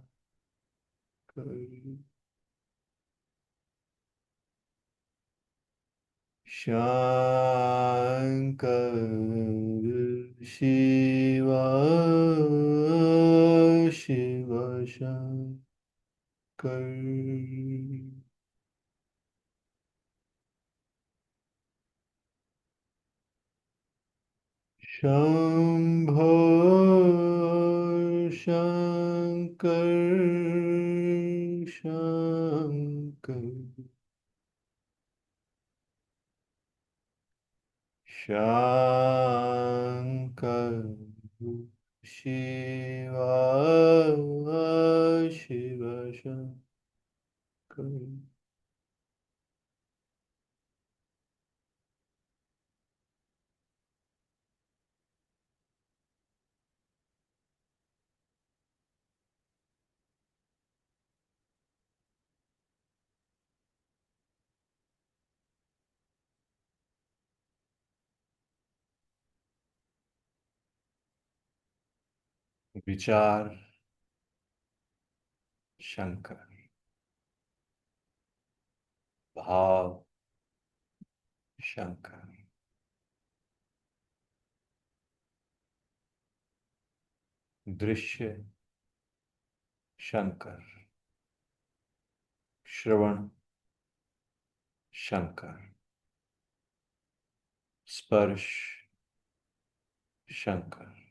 शंकर शिव शिव शंकर शंभो शंकर शंकर शंकर शिव शिव शंकर विचार शंकर भाव शंकर दृश्य शंकर श्रवण शंकर स्पर्श शंकर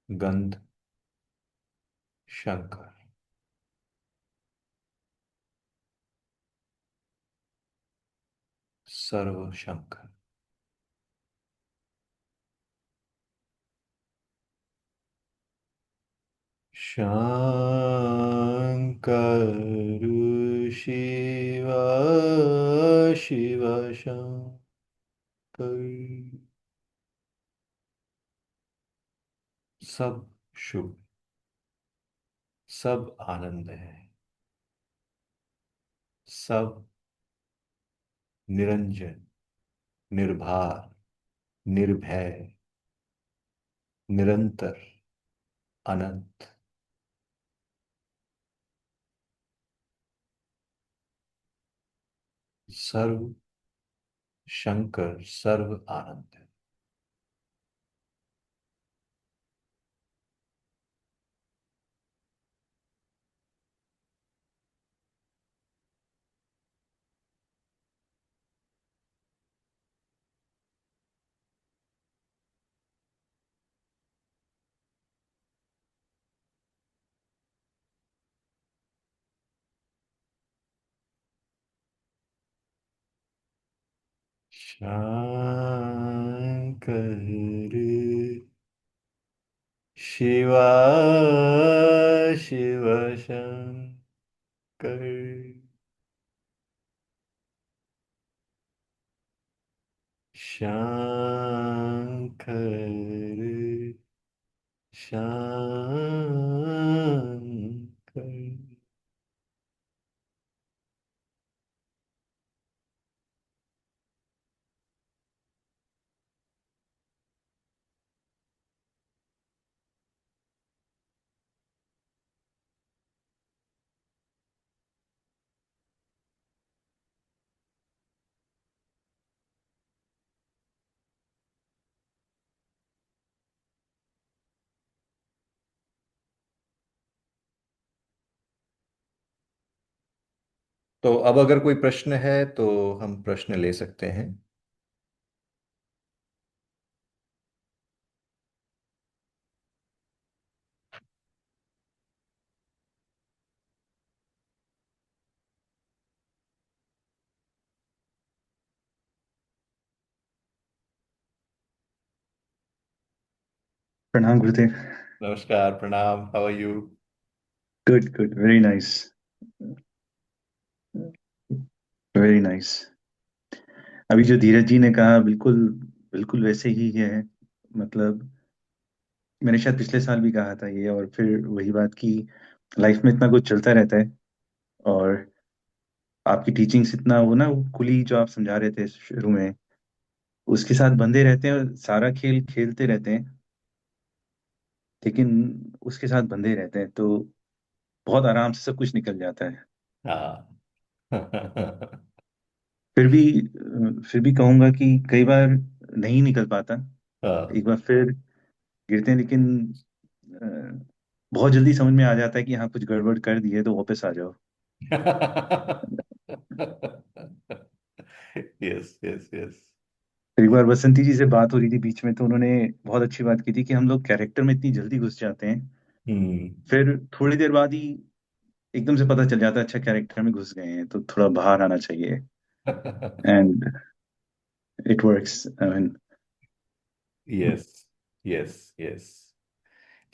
गंध शंकर सर्व शंकर शंकर शिव शिव शंकर सब शुभ सब आनंद है सब निरंजन निर्भार निर्भय निरंतर अनंत सर्व शंकर सर्व आनंद है शंकर शिव शिव शंकर शंकर शंकर तो अब अगर कोई प्रश्न है तो हम प्रश्न ले सकते हैं। प्रणाम गुरुदेव। नमस्कार, प्रणाम, how are you? Good good, very nice. Very nice. अभी जो धीरज जी ने कहा, बिल्कुल बिल्कुल वैसे ही है। मतलब मैंने शायद पिछले साल भी कहा था ये, और फिर वही बात की। लाइफ में इतना कुछ चलता रहता है, और आपकी टीचिंग्स इतना वो खुली जो आप समझा रहे थे शुरू में, उसके साथ बंधे रहते हैं और सारा खेल खेलते रहते हैं, लेकिन उसके साथ बंधे रहते हैं तो बहुत आराम से सब कुछ निकल जाता है। हाँ। फिर भी कहूंगा कि कई बार नहीं निकल पाता। हाँ। एक बार फिर गिरते हैं, लेकिन अ, बहुत जल्दी समझ में आ जाता है कि हाँ कुछ गड़बड़ कर दी है, तो वापस आ जाओ। Yes, yes, yes. फिर एक बार बसंती जी से बात हो रही थी बीच में, तो उन्होंने बहुत अच्छी बात की थी कि हम लोग कैरेक्टर में इतनी जल्दी घुस जाते हैं, हम्म। फिर थोड़ी देर बाद ही एकदम से पता चल जाता है अच्छा कैरेक्टर में घुस गए हैं, तो थोड़ा बाहर आना चाहिए। And it works, I mean. Yes, yes, yes.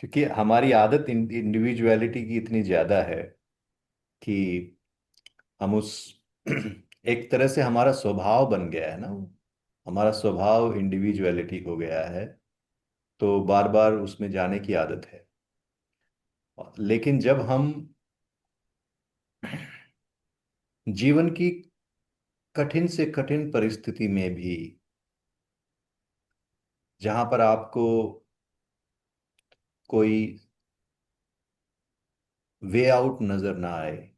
क्योंकि हमारी आदत इंडिविजुअलिटी की इतनी ज्यादा है कि हम उस एक तरह से हमारा स्वभाव बन गया है ना वो। हमारा स्वभाव इंडिविजुअलिटी हो गया है। तो बार बार उसमें जाने की आदत है। लेकिन जब हम जीवन की कठिन से कठिन परिस्थिति में भी, जहां पर आपको कोई वे आउट नजर ना आए,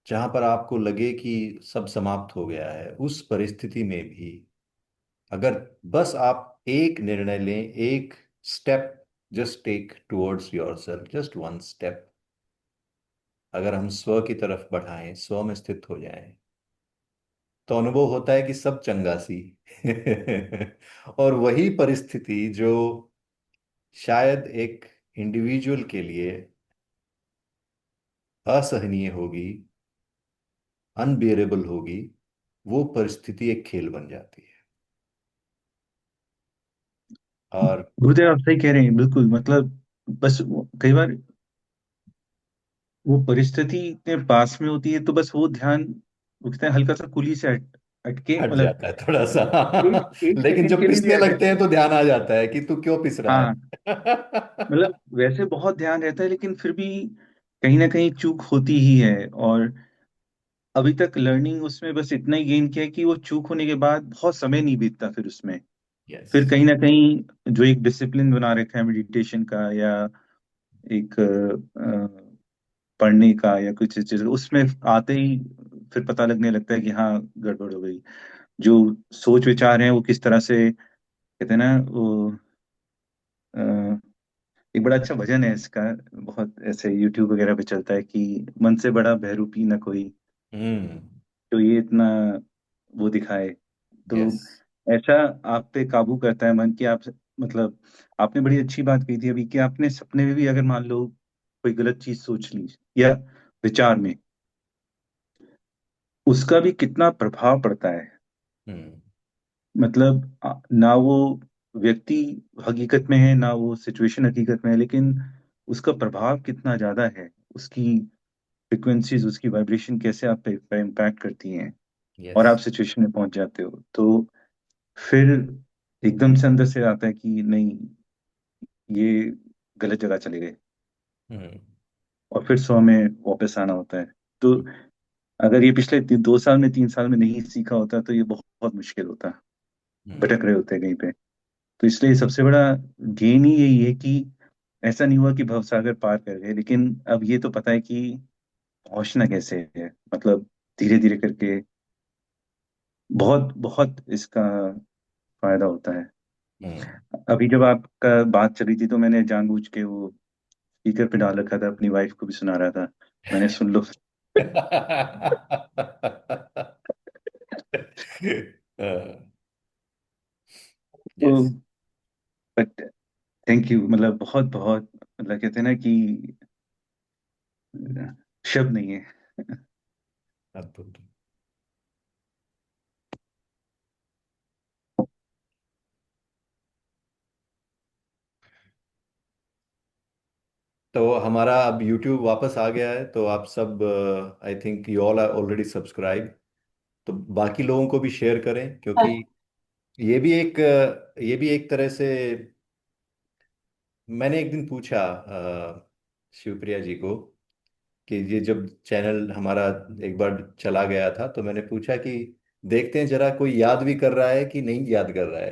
जहां पर आपको लगे कि सब समाप्त हो गया है, उस परिस्थिति में भी अगर बस आप एक निर्णय लें, एक step, just take towards yourself, just one step, अगर हम स्व की तरफ बढ़ाएं, स्व में स्थित हो जाएं, तो अनुभव होता है कि सब चंगासी। और वही परिस्थिति जो शायद एक इंडिविजुअल के लिए असहनीय होगी, अनबियरेबल होगी, वो परिस्थिति एक खेल बन जाती है। और गुरुदेव आप सही कह रहे हैं, बिल्कुल। मतलब बस कई बार वो परिस्थिति इतने पास में होती है, तो बस वो ध्यान, वो कहते हैं हल्का सा कुली से अटके, हट मतलब जाता है थोड़ा सा। एक एक लेकिन सेकंड जब के लिए भी पिसने हटे। लगते हैं तो ध्यान आ जाता है कि तू क्यों पिस रहा हाँ, है। मतलब वैसे बहुत ध्यान रहता है, लेकिन फिर भी कहीं ना कहीं चूक होती ही है। और अभी तक लर्निंग उसमें बस इतना ही गेन किया है कि वो चूक होने के बाद बहुत समय नहीं बीतता फिर उसमें। यस। फिर कहीं ना कहीं जो एक डिसिप्लिन बना रखा है मेडिटेशन का, या एक पढ़ने का, या कुछ चीज उसमें आते ही फिर पता लगने लगता है कि हाँ गड़बड़ हो गई। जो सोच विचार हैं वो किस तरह से, कहते हैं ना वो, अ, एक बड़ा अच्छा भजन है इसका, बहुत ऐसे यूट्यूब वगैरह पे चलता है कि मन से बड़ा बहरूपी ना कोई, हम्म। तो ये इतना वो दिखाए। तो यस। ऐसा आप पे काबू करता है मन, कि आप, मतलब आपने बड़ी अच्छी बात कही थी अभी, कि आपने सपने में भी अगर मान लो कोई गलत चीज सोच ली, या विचार में, उसका भी कितना प्रभाव पड़ता है। हम्म। मतलब ना वो व्यक्ति हकीकत में है, ना वो सिचुएशन हकीकत में है, लेकिन उसका प्रभाव कितना ज्यादा है, उसकी फ्रिक्वेंसीज, उसकी वाइब्रेशन कैसे आप पे इम्पैक्ट करती हैं, और यस। आप सिचुएशन में पहुंच जाते हो। तो फिर एकदम से अंदर से आता है कि नहीं, ये गलत जगह चले गए, हम्म। और फिर सौ में वापस आना होता है। तो अगर ये पिछले 2 साल में 3 साल में नहीं सीखा होता, तो ये बहुत, बहुत मुश्किल होता। हम्म। भटक रहे होते हैं कहीं पे। तो इसलिए सबसे बड़ा गेन ही यही है कि ऐसा नहीं हुआ कि भवसागर पार कर गए, लेकिन अब ये तो पता है कि पहुंचना कैसे है, मतलब धीरे धीरे करके। बहुत बहुत इसका फायदा होता है। हम्म। अभी जब आपका बात चली थी, तो मैंने जानबूझ के वो स्पीकर पे डाल रखा था, अपनी वाइफ को भी सुना रहा था। मैंने सुन लो, यस। बट थैंक यू, मतलब बहुत बहुत, मतलब कहते हैं ना कि शब्द नहीं है। अद्भुत। तो हमारा अब YouTube वापस आ गया है, तो आप सब, I think you all are already subscribe. तो बाकी लोगों को भी शेयर करें, क्योंकि ये भी एक तरह से, मैंने एक दिन पूछा शिवप्रिया जी को कि ये जब चैनल हमारा एक बार चला गया था, तो मैंने पूछा कि देखते हैं जरा कोई याद भी कर रहा है कि नहीं याद कर रहा है।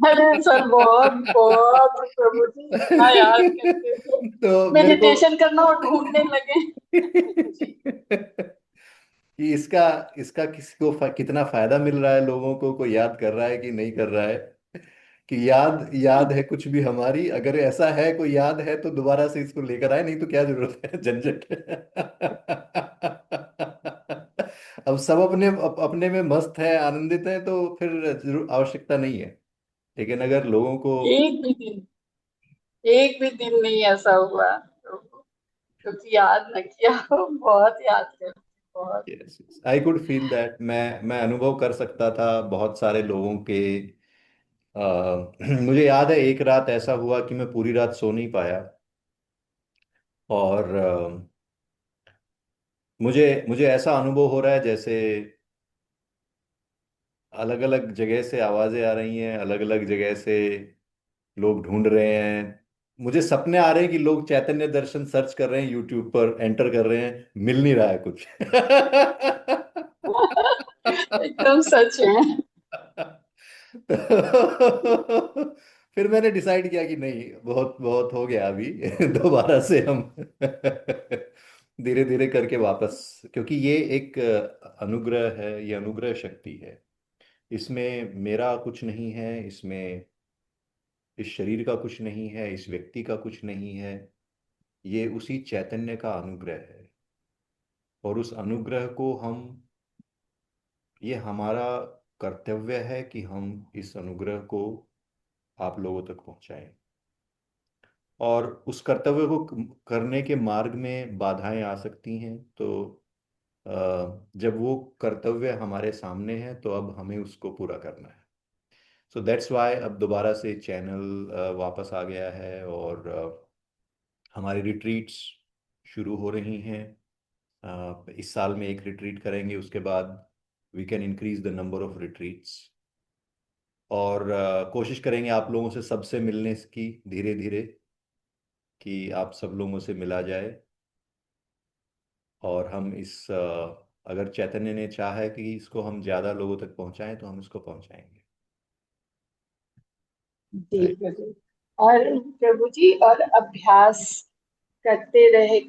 अरे सर, बहुत बहुत प्रभु जी इतना याद करते थे, तो मेरे को मेडिटेशन करना और ढूंढने लगे। जी। कि इसका इसका किसी को कितना फायदा मिल रहा है, लोगों को कोई याद कर रहा है कि नहीं कर रहा है। कि याद याद है कुछ भी हमारी, अगर ऐसा है कोई याद है तो दोबारा से इसको लेकर आए, नहीं तो क्या जरूरत है झंझट। अब सब अपने में मस्त है, आनंदित है, तो फिर जरूर आवश्यकता नहीं है। लेकिन अगर लोगों को, एक भी दिन, एक भी दिन नहीं ऐसा हुआ प्रभु, क्योंकि याद न किया हो, बहुत याद करते, बहुत। आई कुड फील दैट, मैं अनुभव कर सकता था बहुत सारे लोगों के। मुझे याद है एक रात ऐसा हुआ कि मैं पूरी रात सो नहीं पाया, और मुझे मुझे ऐसा अनुभव हो रहा है जैसे अलग अलग जगह से आवाजें आ रही हैं, अलग अलग जगह से लोग ढूंढ रहे हैं। मुझे सपने आ रहे हैं कि लोग चैतन्य दर्शन सर्च कर रहे हैं, यूट्यूब पर एंटर कर रहे हैं, मिल नहीं रहा है कुछ। एकदम सच है। तो फिर मैंने डिसाइड किया कि नहीं, बहुत बहुत हो गया अभी। दोबारा से हम धीरे धीरे करके वापस, क्योंकि ये एक अनुग्रह है, ये अनुग्रह शक्ति है। इसमें मेरा कुछ नहीं है, इसमें इस शरीर का कुछ नहीं है, इस व्यक्ति का कुछ नहीं है। ये उसी चैतन्य का अनुग्रह है, और उस अनुग्रह को हम, ये हमारा कर्तव्य है कि हम इस अनुग्रह को आप लोगों तक पहुंचाएं। और उस कर्तव्य को करने के मार्ग में बाधाएं आ सकती हैं, तो अ, जब वो कर्तव्य हमारे सामने है तो अब हमें उसको पूरा करना है। सो दैट्स वाई अब दोबारा से चैनल वापस आ गया है, और हमारी रिट्रीट्स शुरू हो रही हैं। इस साल में एक रिट्रीट करेंगे, उसके बाद we can increase the number of retreats. और कोशिश करेंगे आप लोगों से सबसे मिलने की धीरे धीरे, कि आप सब लोगों से मिला जाए। और हम अगर चैतन्य ने चाहा है कि इसको हम ज़्यादा लोगों तक पहुंचाएं, तो हम इसको पहुंचाएंगे। जी राइट। प्रभु। और प्रभु जी, और अभ्यास करते रहे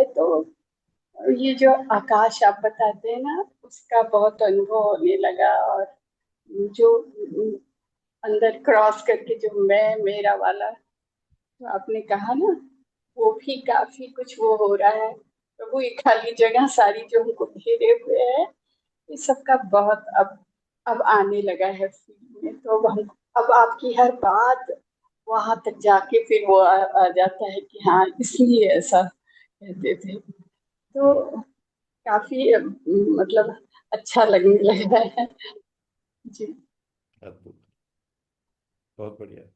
तो ये जो आकाश आप बताते हैं ना, उसका बहुत अनुभव होने लगा। और जो अंदर क्रॉस करके जो मैं मेरा वाला, तो आपने कहा ना, वो भी काफी कुछ वो हो रहा है। तो वो ये खाली जगह सारी जो हमको घेरे हुए है, ये सबका बहुत अब आने लगा है फील्ड में। तो अब हम, अब आपकी हर बात वहां तक जाके फिर वो आ जाता है कि हाँ, इसलिए ऐसा कहते थे। तो काफी मतलब अच्छा लगने लगा है। जी। अद्भुत। बहुत बढ़िया।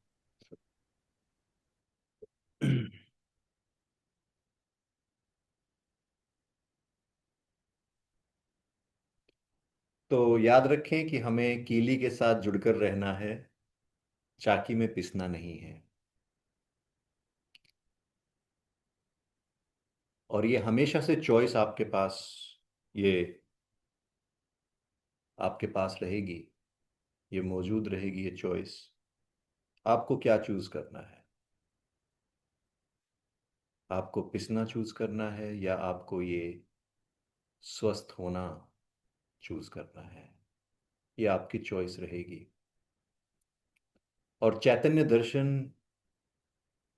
तो याद रखें कि हमें कीली के साथ जुड़कर रहना है, चाकी में पिसना नहीं है। और ये हमेशा से चॉइस आपके पास, ये आपके पास रहेगी, ये मौजूद रहेगी, ये चॉइस। आपको क्या चूज करना है? आपको पिसना चूज करना है, या आपको ये स्वस्थ होना चूज करना है? ये आपकी चॉइस रहेगी। और चैतन्य दर्शन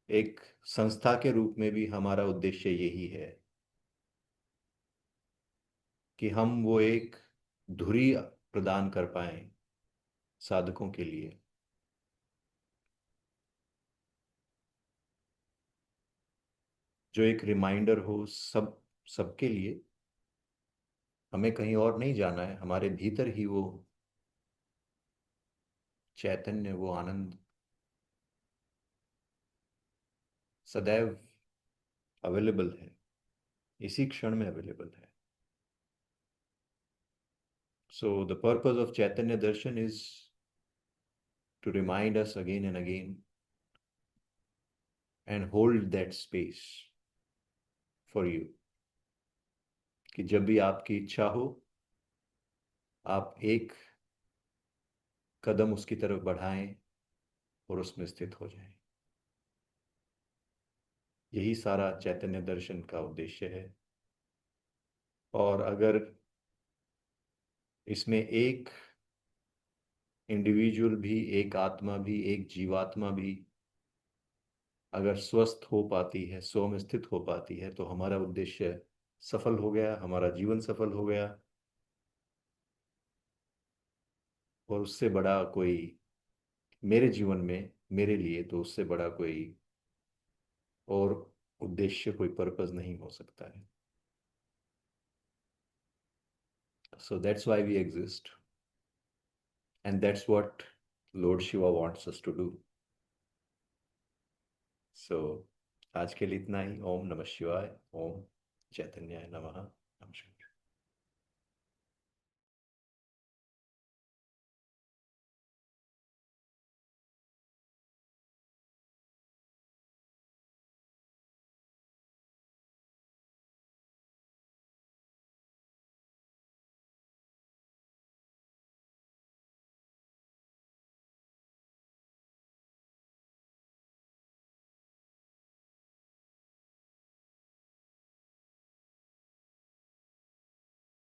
एक संस्था के रूप में भी हमारा उद्देश्य यही है कि हम वो एक धुरी प्रदान कर पाए साधकों के लिए, जो एक रिमाइंडर हो सबके लिए। हमें कहीं और नहीं जाना है, हमारे भीतर ही वो चैतन्य, वो आनंद सदैव अवेलेबल है, इसी क्षण में अवेलेबल है। So the purpose of Chaitanya Darshan is to remind us again and again and hold that space for you, कि जब भी आपकी इच्छा हो, आप एक कदम उसकी तरफ बढ़ाएं और उसमें स्थित हो जाएं। यही सारा चैतन्य दर्शन का उद्देश्य है। और अगर इसमें एक इंडिविजुअल भी, एक आत्मा भी, एक जीवात्मा भी अगर स्वस्थ हो पाती है, स्व में स्थित हो पाती है, तो हमारा उद्देश्य सफल हो गया, हमारा जीवन सफल हो गया। और उससे बड़ा कोई, मेरे जीवन में, मेरे लिए तो उससे बड़ा कोई और उद्देश्य, कोई पर्पस नहीं हो सकता है। So that's why we exist, and that's what lord Shiva wants us to do. So आज के लिए इतना ही। ओम नमः शिवाय। ओम चैतन्याय नमः। नमस्कार।